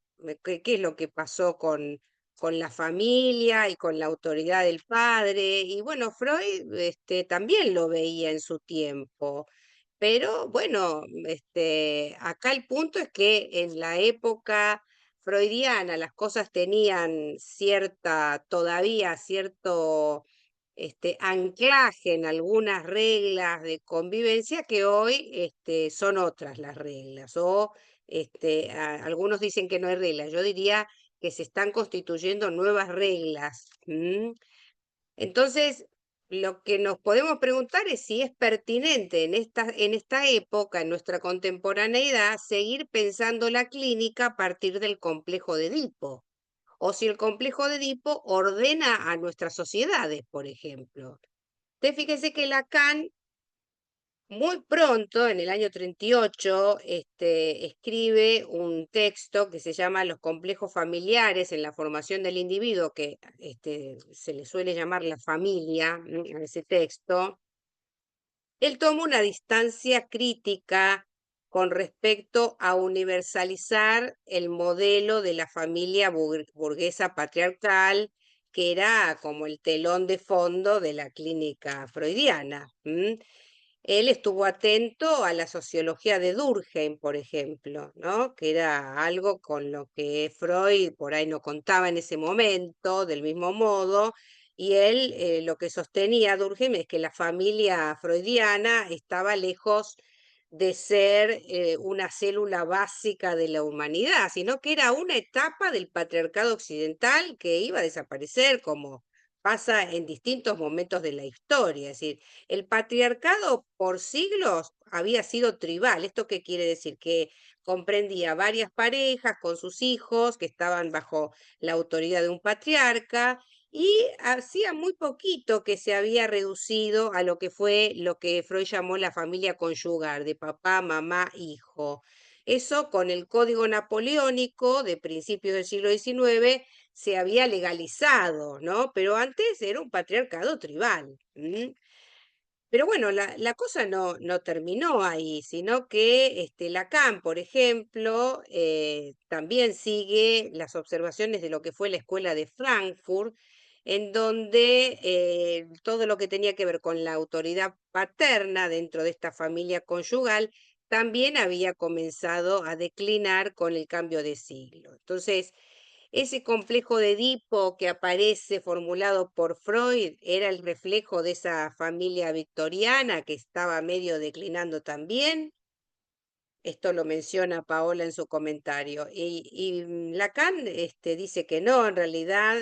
qué es lo que pasó con la familia y con la autoridad del padre. Y bueno, Freud también lo veía en su tiempo. Pero bueno, acá el punto es que en la época freudiana las cosas tenían todavía cierto anclaje en algunas reglas de convivencia que hoy son otras las reglas. O algunos dicen que no hay reglas, yo diría que se están constituyendo nuevas reglas. Entonces, lo que nos podemos preguntar es si es pertinente en esta época, en nuestra contemporaneidad, seguir pensando la clínica a partir del complejo de Edipo, o si el complejo de Edipo ordena a nuestras sociedades, por ejemplo. Usted fíjese que Lacan muy pronto, en el año 38, escribe un texto que se llama Los complejos familiares en la formación del individuo, que se le suele llamar la familia, a ese texto. Él toma una distancia crítica con respecto a universalizar el modelo de la familia burguesa patriarcal, que era como el telón de fondo de la clínica freudiana. Él estuvo atento a la sociología de Durkheim, por ejemplo, ¿no? Que era algo con lo que Freud por ahí no contaba en ese momento, del mismo modo, y él lo que sostenía Durkheim es que la familia freudiana estaba lejos de ser una célula básica de la humanidad, sino que era una etapa del patriarcado occidental que iba a desaparecer como pasa en distintos momentos de la historia. Es decir, el patriarcado por siglos había sido tribal. ¿Esto qué quiere decir? Que comprendía varias parejas con sus hijos que estaban bajo la autoridad de un patriarca y hacía muy poquito que se había reducido a lo que fue lo que Freud llamó la familia conyugal, de papá, mamá, hijo. Eso con el Código Napoleónico de principios del siglo XIX se había legalizado, ¿no? Pero antes era un patriarcado tribal. Pero bueno, la cosa no terminó ahí, sino que Lacan, por ejemplo, también sigue las observaciones de lo que fue la escuela de Frankfurt, en donde todo lo que tenía que ver con la autoridad paterna dentro de esta familia conyugal también había comenzado a declinar con el cambio de siglo. Entonces, ese complejo de Edipo que aparece formulado por Freud era el reflejo de esa familia victoriana que estaba medio declinando también. Esto lo menciona Paola en su comentario. Y Lacan dice que no, en realidad,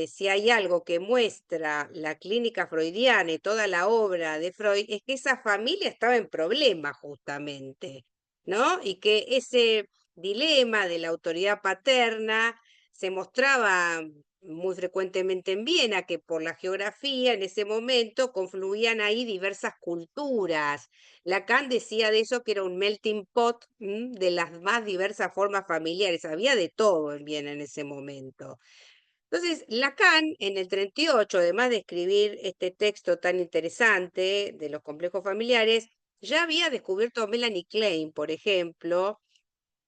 si hay algo que muestra la clínica freudiana y toda la obra de Freud, es que esa familia estaba en problemas justamente, ¿no? Y que ese dilema de la autoridad paterna se mostraba muy frecuentemente en Viena, que por la geografía en ese momento confluían ahí diversas culturas. Lacan decía de eso que era un melting pot de las más diversas formas familiares. Había de todo en Viena en ese momento. Entonces, Lacan en el 38, además de escribir este texto tan interesante de los complejos familiares, ya había descubierto a Melanie Klein, por ejemplo,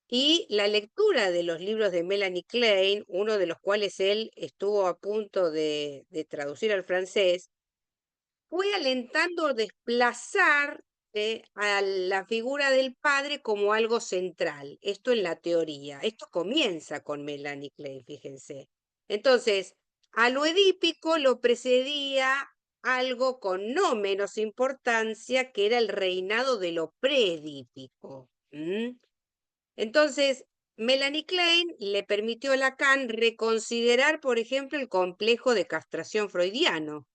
y la lectura de los libros de Melanie Klein, uno de los cuales él estuvo a punto de traducir al francés, fue alentando desplazar a la figura del padre como algo central. Esto en la teoría. Esto comienza con Melanie Klein, fíjense. Entonces, a lo edípico lo precedía algo con no menos importancia, que era el reinado de lo preedípico. Entonces, Melanie Klein le permitió a Lacan reconsiderar, por ejemplo, el complejo de castración freudiano.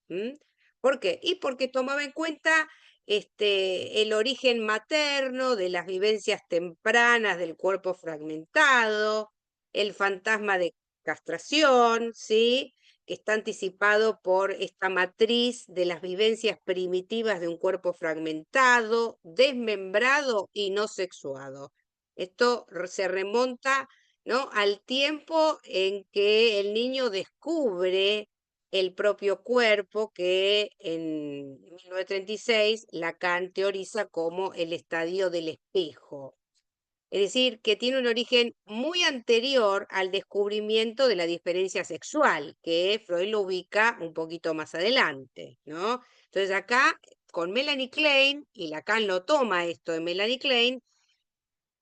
¿Por qué? Y porque tomaba en cuenta el origen materno de las vivencias tempranas del cuerpo fragmentado, el fantasma de castración, ¿sí? Que está anticipado por esta matriz de las vivencias primitivas de un cuerpo fragmentado, desmembrado y no sexuado. Esto se remonta, ¿no?, al tiempo en que el niño descubre el propio cuerpo, que en 1936 Lacan teoriza como el estadio del espejo. Es decir, que tiene un origen muy anterior al descubrimiento de la diferencia sexual, que Freud lo ubica un poquito más adelante, ¿no? Entonces acá, con Melanie Klein, y Lacan lo toma esto de Melanie Klein,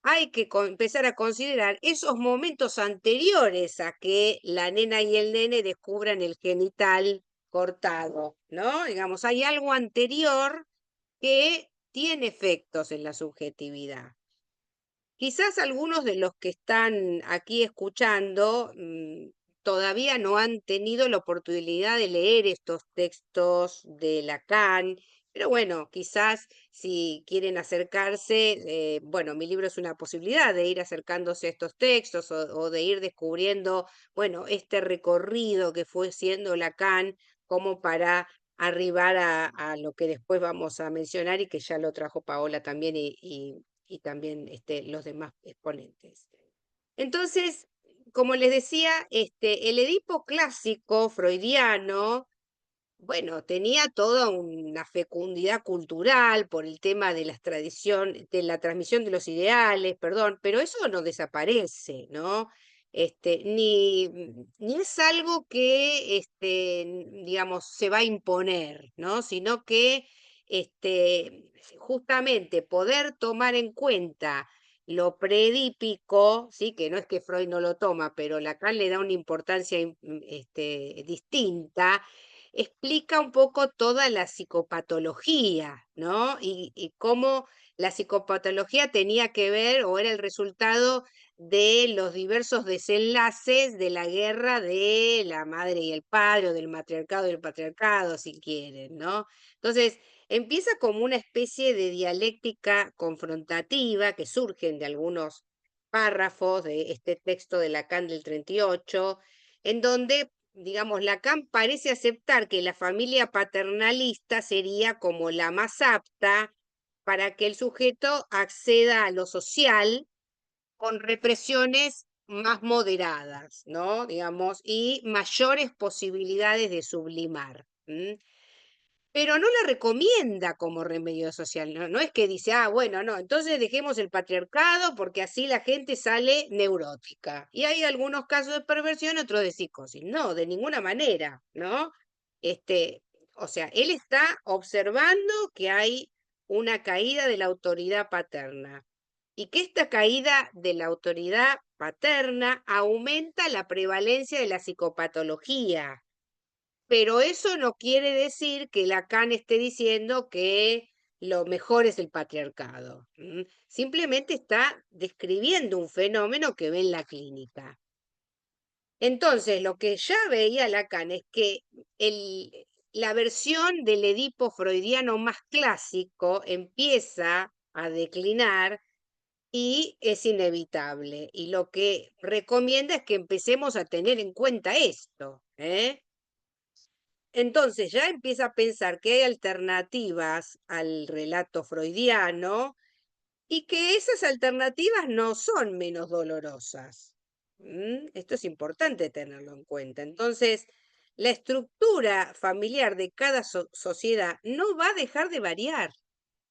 hay que empezar a considerar esos momentos anteriores a que la nena y el nene descubran el genital cortado, ¿no? Digamos, hay algo anterior que tiene efectos en la subjetividad. Quizás algunos de los que están aquí escuchando todavía no han tenido la oportunidad de leer estos textos de Lacan, pero bueno, quizás si quieren acercarse, bueno, mi libro es una posibilidad de ir acercándose a estos textos o de ir descubriendo, bueno, este recorrido que fue siendo Lacan como para arribar a lo que después vamos a mencionar y que ya lo trajo Paola también y también los demás exponentes. Entonces, como les decía, el Edipo clásico freudiano, bueno, tenía toda una fecundidad cultural por el tema de de la transmisión de los ideales, perdón, pero eso no desaparece, ¿no? Ni es algo que, digamos, se va a imponer, ¿no? Sino que, justamente poder tomar en cuenta lo predípico, ¿sí? Que no es que Freud no lo toma, pero Lacan le da una importancia distinta, explica un poco toda la psicopatología, ¿no? Y cómo la psicopatología tenía que ver o era el resultado de los diversos desenlaces de la guerra de la madre y el padre, o del matriarcado y el patriarcado, si quieren, ¿no? Entonces, empieza como una especie de dialéctica confrontativa que surgen de algunos párrafos de este texto de Lacan del 38, en donde, digamos, Lacan parece aceptar que la familia paternalista sería como la más apta para que el sujeto acceda a lo social con represiones más moderadas, ¿no? Digamos, y mayores posibilidades de sublimar. Pero no la recomienda como remedio social, no, no es que dice, ah, bueno, no, entonces dejemos el patriarcado porque así la gente sale neurótica. Y hay algunos casos de perversión, otros de psicosis. No, de ninguna manera, ¿no? O sea, él está observando que hay una caída de la autoridad paterna y que esta caída de la autoridad paterna aumenta la prevalencia de la psicopatología, pero eso no quiere decir que Lacan esté diciendo que lo mejor es el patriarcado. Simplemente está describiendo un fenómeno que ve en la clínica. Entonces, lo que ya veía Lacan es que la versión del Edipo freudiano más clásico empieza a declinar y es inevitable. Y lo que recomienda es que empecemos a tener en cuenta esto, ¿eh? Entonces ya empieza a pensar que hay alternativas al relato freudiano y que esas alternativas no son menos dolorosas. Esto es importante tenerlo en cuenta. Entonces, la estructura familiar de cada sociedad no va a dejar de variar,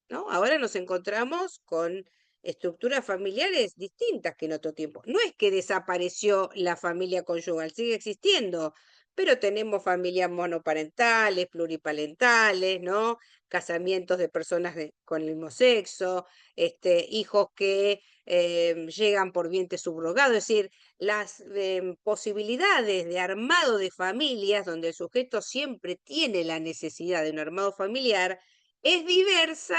¿no? Ahora nos encontramos con estructuras familiares distintas que en otro tiempo. No es que desapareció la familia conyugal, sigue existiendo, pero tenemos familias monoparentales, pluriparentales, ¿no? Casamientos de personas con el mismo sexo, hijos que llegan por vientre subrogado, es decir, las posibilidades de armado de familias, donde el sujeto siempre tiene la necesidad de un armado familiar, es diversa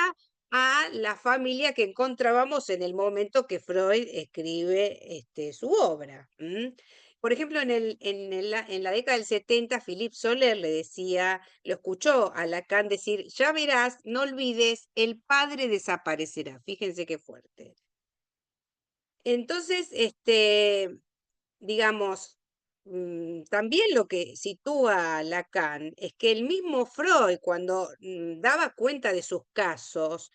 a la familia que encontrábamos en el momento que Freud escribe su obra. Por ejemplo, en la década del 70, Philippe Soler le decía, lo escuchó a Lacan decir, ya verás, no olvides, el padre desaparecerá. Fíjense qué fuerte. Entonces, digamos, también lo que sitúa Lacan es que el mismo Freud, cuando daba cuenta de sus casos,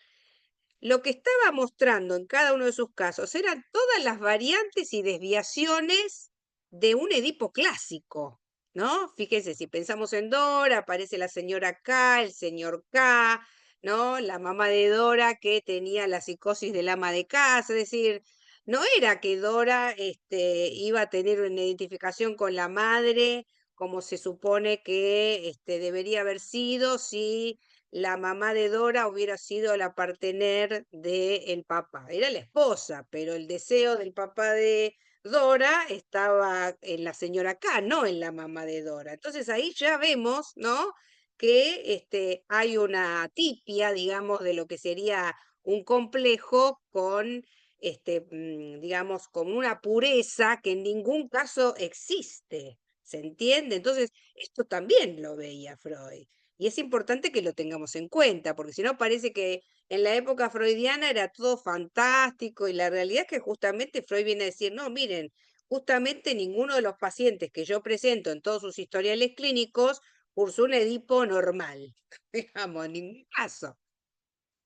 lo que estaba mostrando en cada uno de sus casos eran todas las variantes y desviaciones de un Edipo clásico, ¿no? Fíjense, si pensamos en Dora, aparece la señora K, el señor K, ¿no? La mamá de Dora que tenía la psicosis del ama de casa, es decir, no era que Dora iba a tener una identificación con la madre como se supone que debería haber sido si la mamá de Dora hubiera sido la partener del papá. Era la esposa, pero el deseo del papá de Dora estaba en la señora K, no en la mamá de Dora. Entonces ahí ya vemos, ¿no? Que hay una tipia, digamos, de lo que sería un complejo con, digamos, con una pureza que en ningún caso existe. ¿Se entiende? Entonces, esto también lo veía Freud. Y es importante que lo tengamos en cuenta, porque si no parece que en la época freudiana era todo fantástico y la realidad es que justamente Freud viene a decir, no, miren, justamente ninguno de los pacientes que yo presento en todos sus historiales clínicos cursó un Edipo normal, digamos, en ningún caso.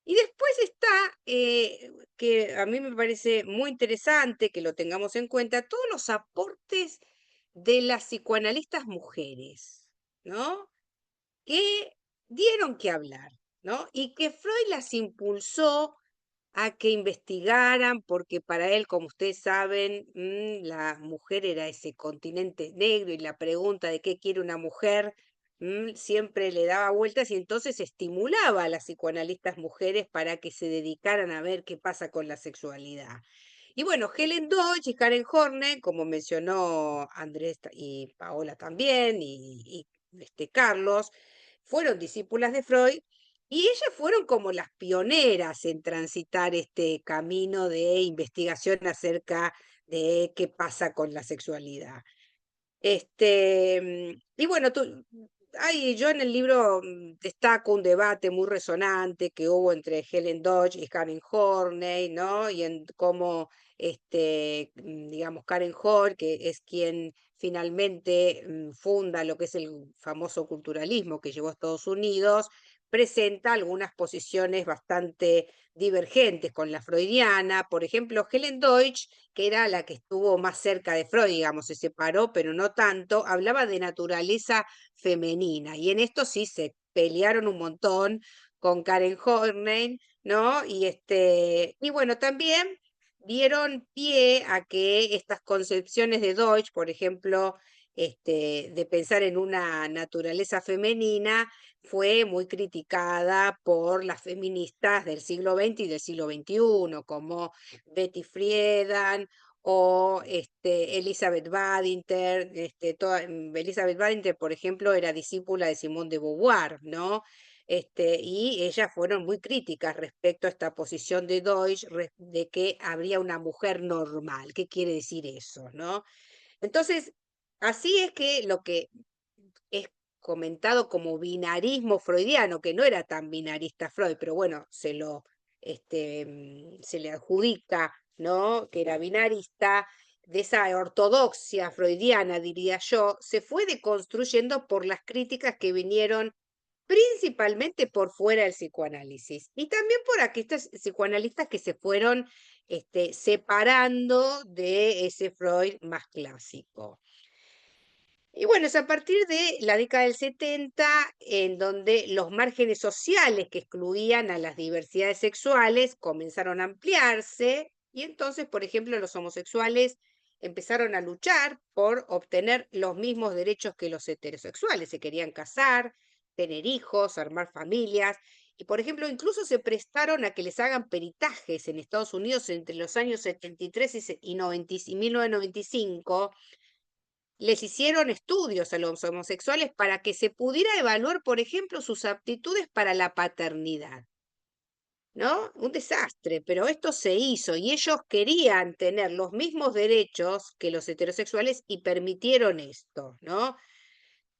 Y después está, que a mí me parece muy interesante que lo tengamos en cuenta, todos los aportes de las psicoanalistas mujeres, ¿no? Que dieron que hablar, ¿no? Y que Freud las impulsó a que investigaran, porque para él, como ustedes saben, la mujer era ese continente negro y la pregunta de qué quiere una mujer siempre le daba vueltas y entonces estimulaba a las psicoanalistas mujeres para que se dedicaran a ver qué pasa con la sexualidad. Y bueno, Helen Deutsch y Karen Horney, como mencionó Andrés y Paola también, y Carlos, fueron discípulas de Freud y ellas fueron como las pioneras en transitar este camino de investigación acerca de qué pasa con la sexualidad. Y bueno, yo en el libro destaco un debate muy resonante que hubo entre Helen Dodge y Karen Horney, ¿no? Y en cómo, digamos, Karen Horney, que es quien finalmente funda lo que es el famoso culturalismo que llevó a Estados Unidos, presenta algunas posiciones bastante divergentes con la freudiana. Por ejemplo, Helen Deutsch, que era la que estuvo más cerca de Freud, digamos, se separó, pero no tanto, hablaba de naturaleza femenina. Y en esto sí se pelearon un montón con Karen Horney, ¿no? Y bueno, también dieron pie a que estas concepciones de Deutsch, por ejemplo, de pensar en una naturaleza femenina, fue muy criticada por las feministas del siglo XX y del siglo XXI, como Betty Friedan o Elizabeth Badinter. Elizabeth Badinter, por ejemplo, era discípula de Simone de Beauvoir, ¿no? Y ellas fueron muy críticas respecto a esta posición de Deutsch de que habría una mujer normal. ¿Qué quiere decir eso, no? Entonces, así es que lo que es comentado como binarismo freudiano, que no era tan binarista Freud, pero bueno, se le adjudica, ¿no? Que era binarista, de esa ortodoxia freudiana, diría yo, se fue deconstruyendo por las críticas que vinieron principalmente por fuera del psicoanálisis y también por aquellos psicoanalistas que se fueron separando de ese Freud más clásico. Y bueno, es a partir de la década del 70 en donde los márgenes sociales que excluían a las diversidades sexuales comenzaron a ampliarse y entonces, por ejemplo, los homosexuales empezaron a luchar por obtener los mismos derechos que los heterosexuales. Se querían casar, tener hijos, armar familias y, por ejemplo, incluso se prestaron a que les hagan peritajes en Estados Unidos entre los años 73 y 1995. Les hicieron estudios a los homosexuales para que se pudiera evaluar, por ejemplo, sus aptitudes para la paternidad, ¿no? Un desastre, pero esto se hizo y ellos querían tener los mismos derechos que los heterosexuales y permitieron esto, ¿no?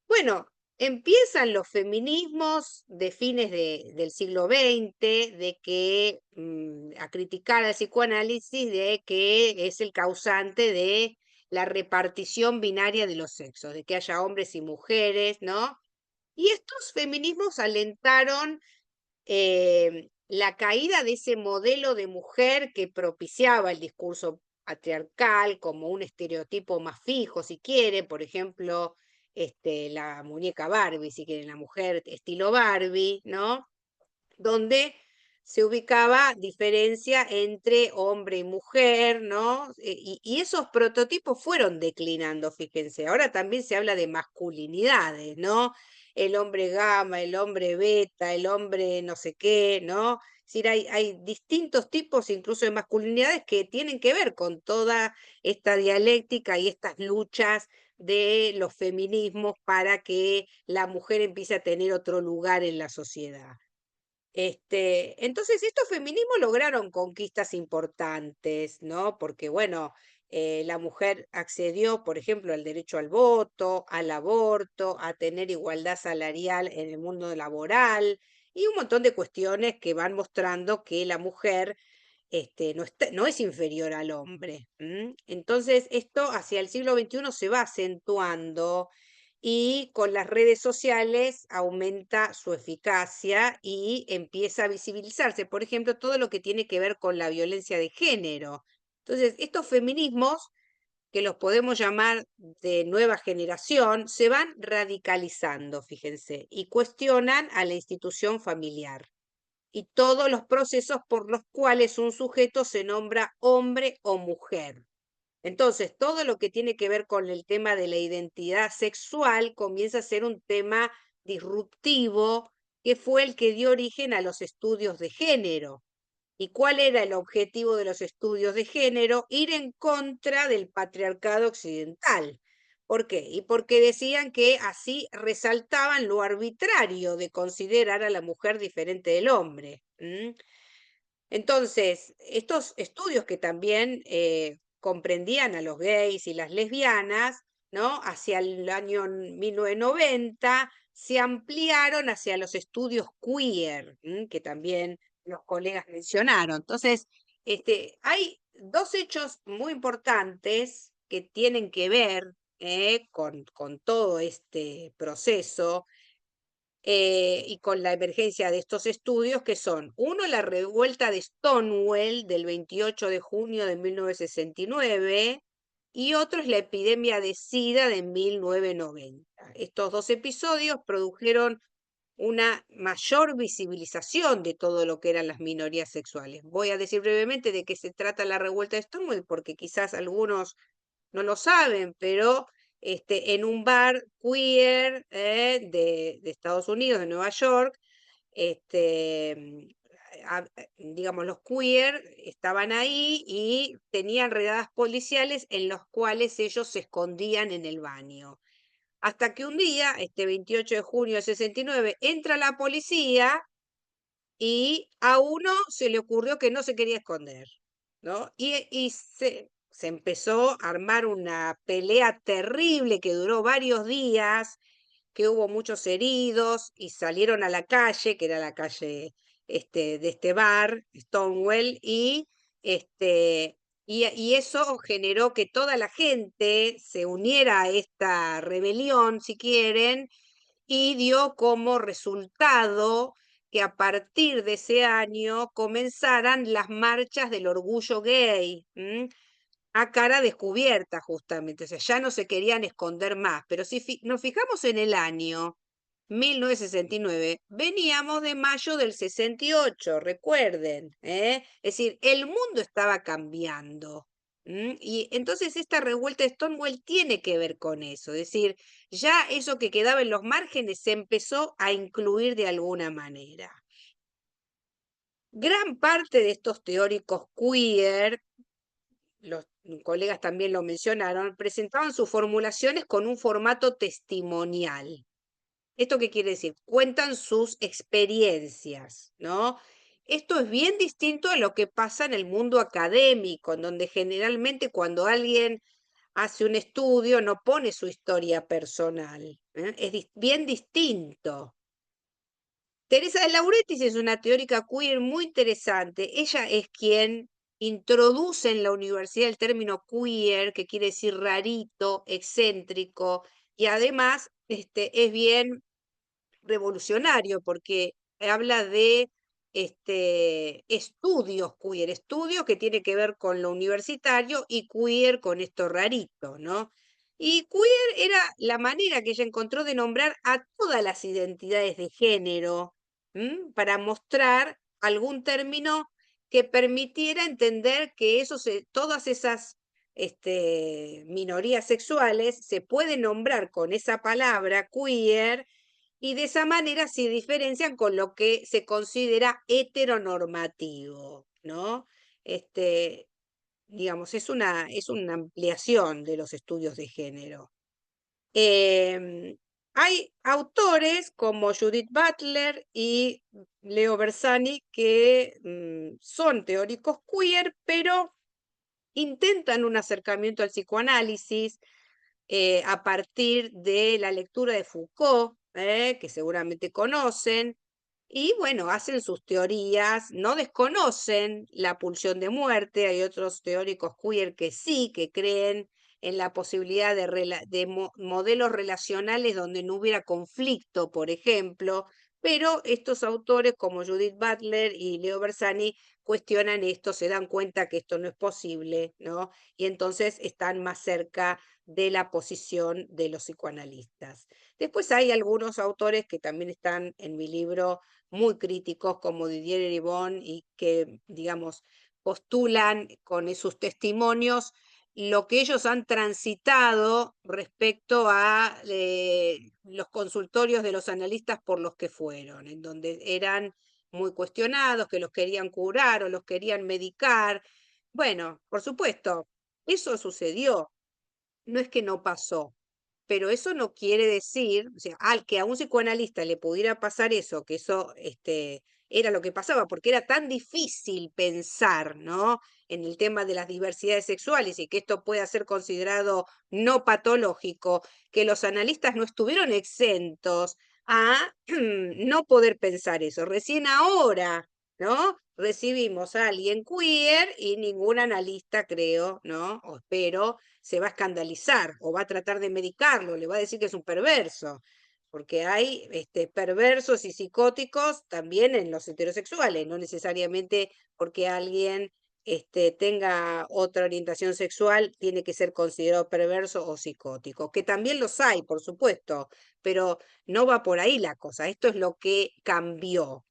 Bueno, empiezan los feminismos de fines del siglo XX, de que a criticar al psicoanálisis de que es el causante de la repartición binaria de los sexos, de que haya hombres y mujeres, ¿no? Y estos feminismos alentaron la caída de ese modelo de mujer que propiciaba el discurso patriarcal como un estereotipo más fijo, si quiere, por ejemplo, la muñeca Barbie, si quieren, la mujer estilo Barbie, ¿no? Donde se ubicaba diferencia entre hombre y mujer, ¿no? Y esos prototipos fueron declinando, fíjense. Ahora también se habla de masculinidades, ¿no? El hombre gamma, el hombre beta, el hombre no sé qué, ¿no? Es decir, hay distintos tipos incluso de masculinidades que tienen que ver con toda esta dialéctica y estas luchas de los feminismos para que la mujer empiece a tener otro lugar en la sociedad. Entonces, estos feminismos lograron conquistas importantes, ¿no? Porque, bueno, la mujer accedió, por ejemplo, al derecho al voto, al aborto, a tener igualdad salarial en el mundo laboral y un montón de cuestiones que van mostrando que la mujer no es inferior al hombre. Entonces, esto hacia el siglo XXI se va acentuando y con las redes sociales aumenta su eficacia y empieza a visibilizarse, por ejemplo, todo lo que tiene que ver con la violencia de género. Entonces, estos feminismos, que los podemos llamar de nueva generación, se van radicalizando, fíjense, y cuestionan a la institución familiar y todos los procesos por los cuales un sujeto se nombra hombre o mujer. Entonces, todo lo que tiene que ver con el tema de la identidad sexual comienza a ser un tema disruptivo que fue el que dio origen a los estudios de género. ¿Y cuál era el objetivo de los estudios de género? Ir en contra del patriarcado occidental. ¿Por qué? Y porque decían que así resaltaban lo arbitrario de considerar a la mujer diferente del hombre. Entonces, estos estudios que también comprendían a los gays y las lesbianas, ¿no? Hacia el año 1990 se ampliaron hacia los estudios queer, que también los colegas mencionaron. Entonces, hay dos hechos muy importantes que tienen que ver con todo este proceso y con la emergencia de estos estudios, que son, uno, la revuelta de Stonewall del 28 de junio de 1969, y otro es la epidemia de SIDA de 1990. Estos dos episodios produjeron una mayor visibilización de todo lo que eran las minorías sexuales. Voy a decir brevemente de qué se trata la revuelta de Stonewall, porque quizás algunos no lo saben, pero en un bar queer de Estados Unidos, de Nueva York, digamos, los queer estaban ahí y tenían redadas policiales en los cuales ellos se escondían en el baño. Hasta que un día, este 28 de junio de 69, entra la policía y a uno se le ocurrió que no se quería esconder, ¿no? Y se empezó a armar una pelea terrible que duró varios días, que hubo muchos heridos y salieron a la calle, que era la calle de este bar, Stonewall, y eso generó que toda la gente se uniera a esta rebelión, si quieren, y dio como resultado que a partir de ese año comenzaran las marchas del orgullo gay, a cara descubierta justamente, o sea, ya no se querían esconder más, pero si nos fijamos en el año 1969, veníamos de mayo del 68, recuerden, es decir, el mundo estaba cambiando. Y entonces esta revuelta de Stonewall tiene que ver con eso, es decir, ya eso que quedaba en los márgenes se empezó a incluir de alguna manera. Gran parte de estos teóricos queer, los colegas también lo mencionaron, presentaban sus formulaciones con un formato testimonial. ¿Esto qué quiere decir? Cuentan sus experiencias, ¿no? Esto es bien distinto a lo que pasa en el mundo académico, en donde generalmente cuando alguien hace un estudio no pone su historia personal, es bien distinto. Teresa de Lauretis es una teórica queer muy interesante. Ella es quien introduce en la universidad el término queer, que quiere decir rarito, excéntrico, y además es bien revolucionario porque habla de estudios queer, estudios que tiene que ver con lo universitario y queer con esto rarito, ¿no? Y queer era la manera que ella encontró de nombrar a todas las identidades de género, para mostrar algún término que permitiera entender que todas esas minorías sexuales se pueden nombrar con esa palabra queer y de esa manera se diferencian con lo que se considera heteronormativo, ¿no? Este, digamos, es una ampliación de los estudios de género. Hay autores como Judith Butler y Leo Bersani que son teóricos queer, pero intentan un acercamiento al psicoanálisis a partir de la lectura de Foucault, que seguramente conocen, y bueno, hacen sus teorías, no desconocen la pulsión de muerte, hay otros teóricos queer que sí, que creen en la posibilidad de modelos relacionales donde no hubiera conflicto, por ejemplo, pero estos autores como Judith Butler y Leo Bersani cuestionan esto, se dan cuenta que esto no es posible, ¿no? Y entonces están más cerca de la posición de los psicoanalistas. Después hay algunos autores que también están en mi libro muy críticos, como Didier Eribon, y que, digamos, postulan con sus testimonios lo que ellos han transitado respecto a los consultorios de los analistas por los que fueron, en donde eran muy cuestionados, que los querían curar o los querían medicar. Bueno, por supuesto, eso sucedió, no es que no pasó, pero eso no quiere decir, o sea, al que a un psicoanalista le pudiera pasar eso, que eso era lo que pasaba, porque era tan difícil pensar, ¿no? En el tema de las diversidades sexuales y que esto pueda ser considerado no patológico, que los analistas no estuvieron exentos a no poder pensar eso. Recién ahora, ¿no? Recibimos a alguien queer y ningún analista, creo, ¿no? O espero, se va a escandalizar o va a tratar de medicarlo, le va a decir que es un perverso, porque hay perversos y psicóticos también en los heterosexuales, no necesariamente porque alguien tenga otra orientación sexual tiene que ser considerado perverso o psicótico, que también los hay, por supuesto, pero no va por ahí la cosa, esto es lo que cambió.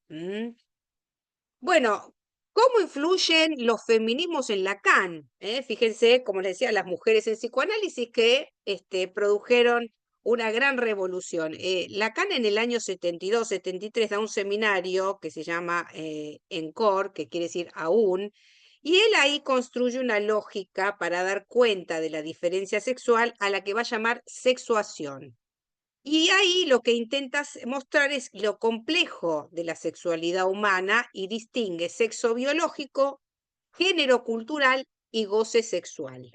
Bueno, ¿cómo influyen los feminismos en Lacan? Fíjense, como les decía, las mujeres en psicoanálisis que produjeron una gran revolución. Lacan en el año 72, 73 da un seminario que se llama ENCORE, que quiere decir aún, y él ahí construye una lógica para dar cuenta de la diferencia sexual a la que va a llamar sexuación. Y ahí lo que intentas mostrar es lo complejo de la sexualidad humana y distingue sexo biológico, género cultural y goce sexual.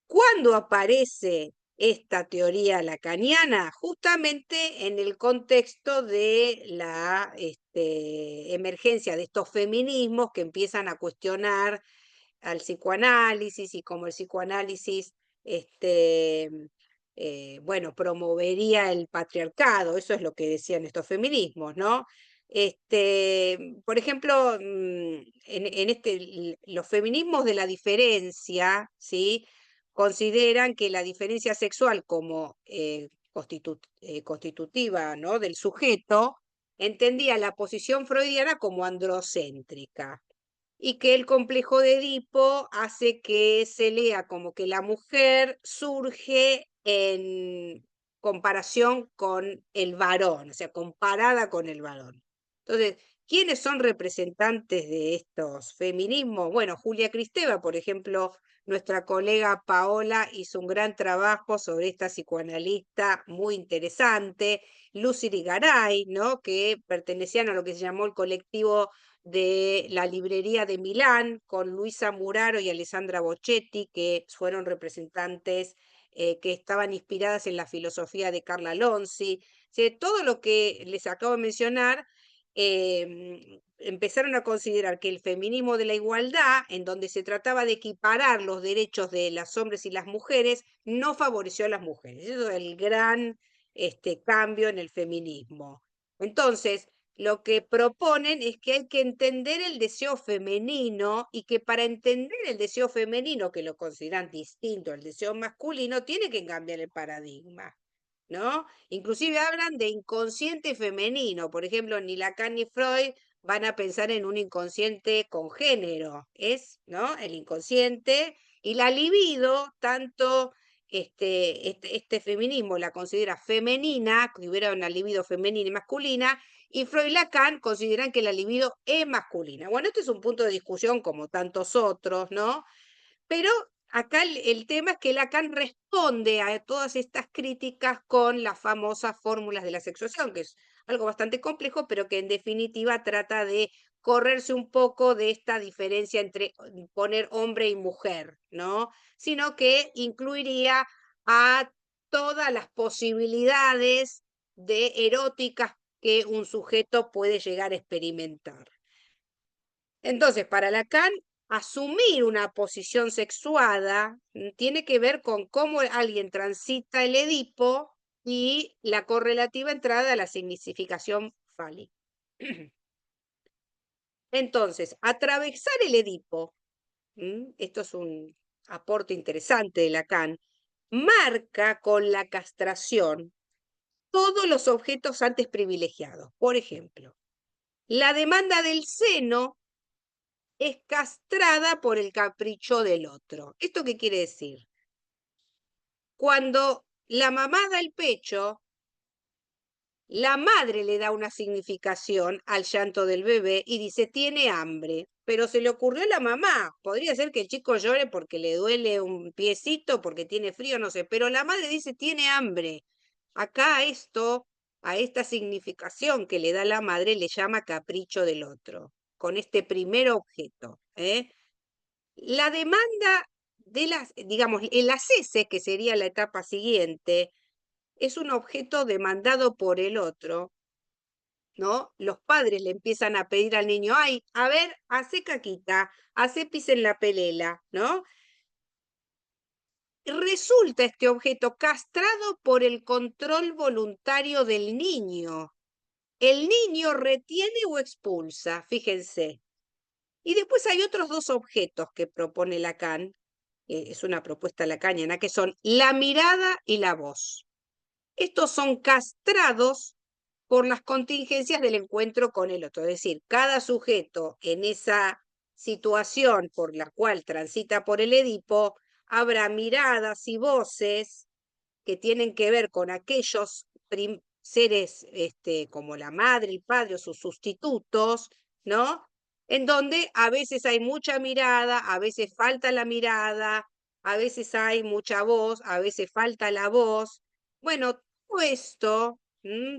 ¿Cuándo aparece esta teoría lacaniana? Justamente en el contexto de la emergencia de estos feminismos que empiezan a cuestionar al psicoanálisis y como el psicoanálisis, bueno, promovería el patriarcado, eso es lo que decían estos feminismos, ¿no? Por ejemplo, los feminismos de la diferencia, ¿sí? Consideran que la diferencia sexual como constitutiva, ¿no? del sujeto, entendía la posición freudiana como androcéntrica y que el complejo de Edipo hace que se lea como que la mujer surge en comparación con el varón, o sea, comparada con el varón. Entonces, ¿quiénes son representantes de estos feminismos? Bueno, Julia Kristeva, por ejemplo, nuestra colega Paola hizo un gran trabajo sobre esta psicoanalista muy interesante, Lucy Garay, ¿no? que pertenecían a lo que se llamó el colectivo de la librería de Milán, con Luisa Muraro y Alessandra Bocchetti, que fueron representantes que estaban inspiradas en la filosofía de Carla Lonzi. Todo lo que les acabo de mencionar, empezaron a considerar que el feminismo de la igualdad, en donde se trataba de equiparar los derechos de los hombres y las mujeres, no favoreció a las mujeres. Eso es el gran cambio en el feminismo. Entonces, lo que proponen es que hay que entender el deseo femenino y que para entender el deseo femenino, que lo consideran distinto al deseo masculino, tiene que cambiar el paradigma, ¿no? Inclusive hablan de inconsciente femenino, por ejemplo, ni Lacan ni Freud van a pensar en un inconsciente con género, es, ¿no? El inconsciente y la libido, tanto este feminismo la considera femenina, que hubiera una libido femenina y masculina, y Freud y Lacan consideran que la libido es masculina. Bueno, este es un punto de discusión como tantos otros, ¿no? Pero acá el tema es que Lacan responde a todas estas críticas con las famosas fórmulas de la sexuación, que es algo bastante complejo, pero que en definitiva trata de correrse un poco de esta diferencia entre poner hombre y mujer, ¿no? Sino que incluiría a todas las posibilidades de eróticas que un sujeto puede llegar a experimentar. Entonces, para Lacan, asumir una posición sexuada tiene que ver con cómo alguien transita el Edipo y la correlativa entrada a la significación fálica. Entonces, atravesar el Edipo, esto es un aporte interesante de Lacan, marca con la castración todos los objetos antes privilegiados. Por ejemplo, la demanda del seno es castrada por el capricho del otro. ¿Esto qué quiere decir? Cuando la mamá da el pecho, La madre le da una significación al llanto del bebé y dice, tiene hambre, pero se le ocurrió a la mamá. Podría ser que el chico llore porque le duele un piecito, porque tiene frío, no sé, pero la madre dice, tiene hambre. Acá esto, a esta significación que le da la madre, le llama capricho del otro, con este primer objeto. La demanda de las, digamos, el acese, que sería la etapa siguiente, es un objeto demandado por el otro, ¿no? Los padres le empiezan a pedir al niño, ay, a ver, hace caquita, hace pis en la pelela, ¿no? Resulta este objeto castrado por el control voluntario del niño. El niño retiene o expulsa, fíjense. Y después hay otros dos objetos que propone Lacan, es una propuesta lacaniana, que son la mirada y la voz. Estos son castrados por las contingencias del encuentro con el otro. Es decir, cada sujeto en esa situación por la cual transita por el Edipo, habrá miradas y voces que tienen que ver con aquellos seres como la madre, el padre o sus sustitutos, ¿no? En donde a veces hay mucha mirada, a veces falta la mirada, a veces hay mucha voz, a veces falta la voz. Bueno, todo esto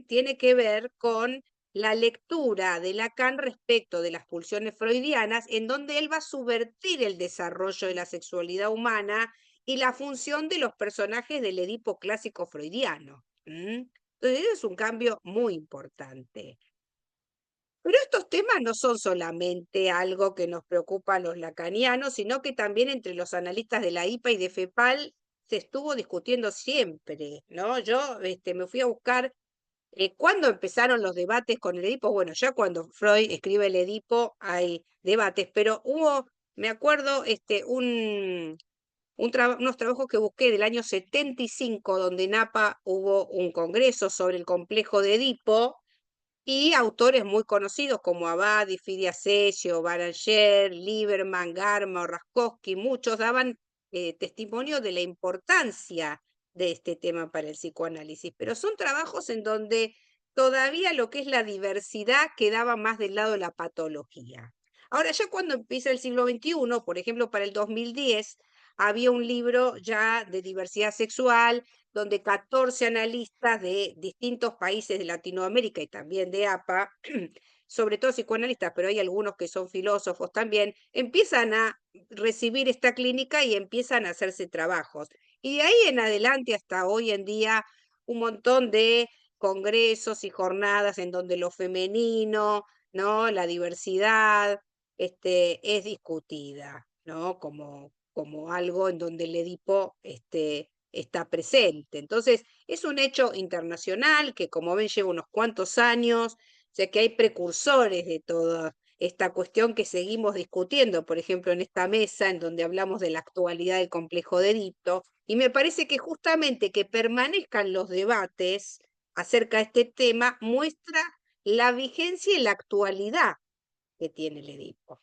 tiene que ver con la lectura de Lacan respecto de las pulsiones freudianas, en donde él va a subvertir el desarrollo de la sexualidad humana y la función de los personajes del Edipo clásico freudiano. Entonces, eso es un cambio muy importante. Pero estos temas no son solamente algo que nos preocupa a los lacanianos, sino que también entre los analistas de la IPA y de FEPAL se estuvo discutiendo siempre, ¿no? Yo me fui a buscar cuándo empezaron los debates con el Edipo. Bueno, ya cuando Freud escribe el Edipo hay debates, pero hubo, me acuerdo, unos trabajos que busqué del año 75, donde en APA hubo un congreso sobre el complejo de Edipo, y autores muy conocidos como Abadi, Fidia Sessio, Baranger, Lieberman, Garma, Raskowski, muchos daban testimonio de la importancia de este tema para el psicoanálisis, pero son trabajos en donde todavía lo que es la diversidad quedaba más del lado de la patología. Ahora, ya cuando empieza el siglo XXI, por ejemplo, para el 2010, había un libro ya de diversidad sexual, donde 14 analistas de distintos países de Latinoamérica y también de APA, sobre todo psicoanalistas, pero hay algunos que son filósofos también, empiezan a recibir esta clínica y empiezan a hacerse trabajos. Y de ahí en adelante hasta hoy en día, un montón de congresos y jornadas en donde lo femenino, ¿no? La diversidad, es discutida, ¿no? Como algo en donde el Edipo, está presente. Entonces, es un hecho internacional que, como ven, lleva unos cuantos años, o sea que hay precursores de toda esta cuestión que seguimos discutiendo, por ejemplo, en esta mesa en donde hablamos de la actualidad del complejo de Edipo, y me parece que justamente que permanezcan los debates acerca de este tema muestra la vigencia y la actualidad que tiene el Edipo.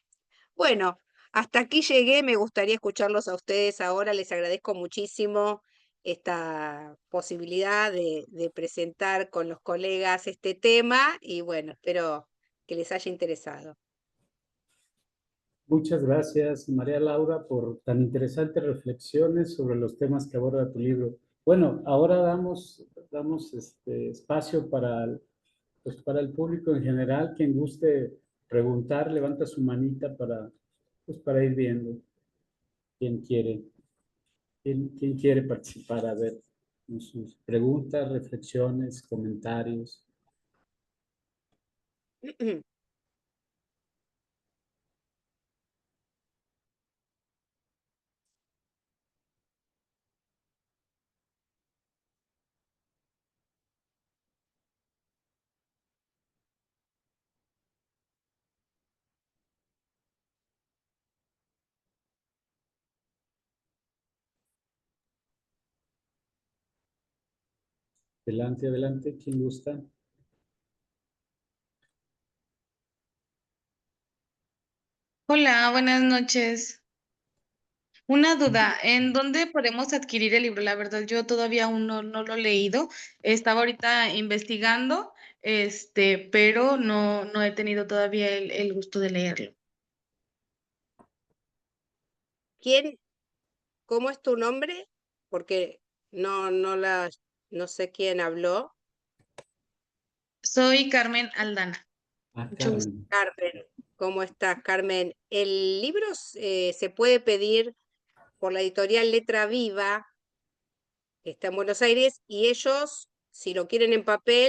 Bueno, hasta aquí llegué, me gustaría escucharlos a ustedes ahora, les agradezco muchísimo esta posibilidad de presentar con los colegas este tema y bueno, espero que les haya interesado. Muchas gracias, María Laura, por tan interesantes reflexiones sobre los temas que aborda tu libro. Bueno, ahora damos espacio pues para el público en general. Quien guste preguntar, levanta su manita pues para ir viendo quién quiere, quién quiere participar. A ver, sus preguntas, reflexiones, comentarios. Adelante, adelante, ¿quién gusta? Hola, buenas noches. Una duda, ¿en dónde podemos adquirir el libro? La verdad, yo todavía aún no lo he leído. Estaba ahorita investigando pero no he tenido todavía el gusto de leerlo. ¿Cómo es tu nombre? Porque no sé quién habló. Soy Carmen Aldana. Ah, Mucho gusto. Carmen. Carmen, ¿cómo estás, Carmen? El libro se puede pedir por la editorial Letra Viva, que está en Buenos Aires, y ellos, si lo quieren en papel,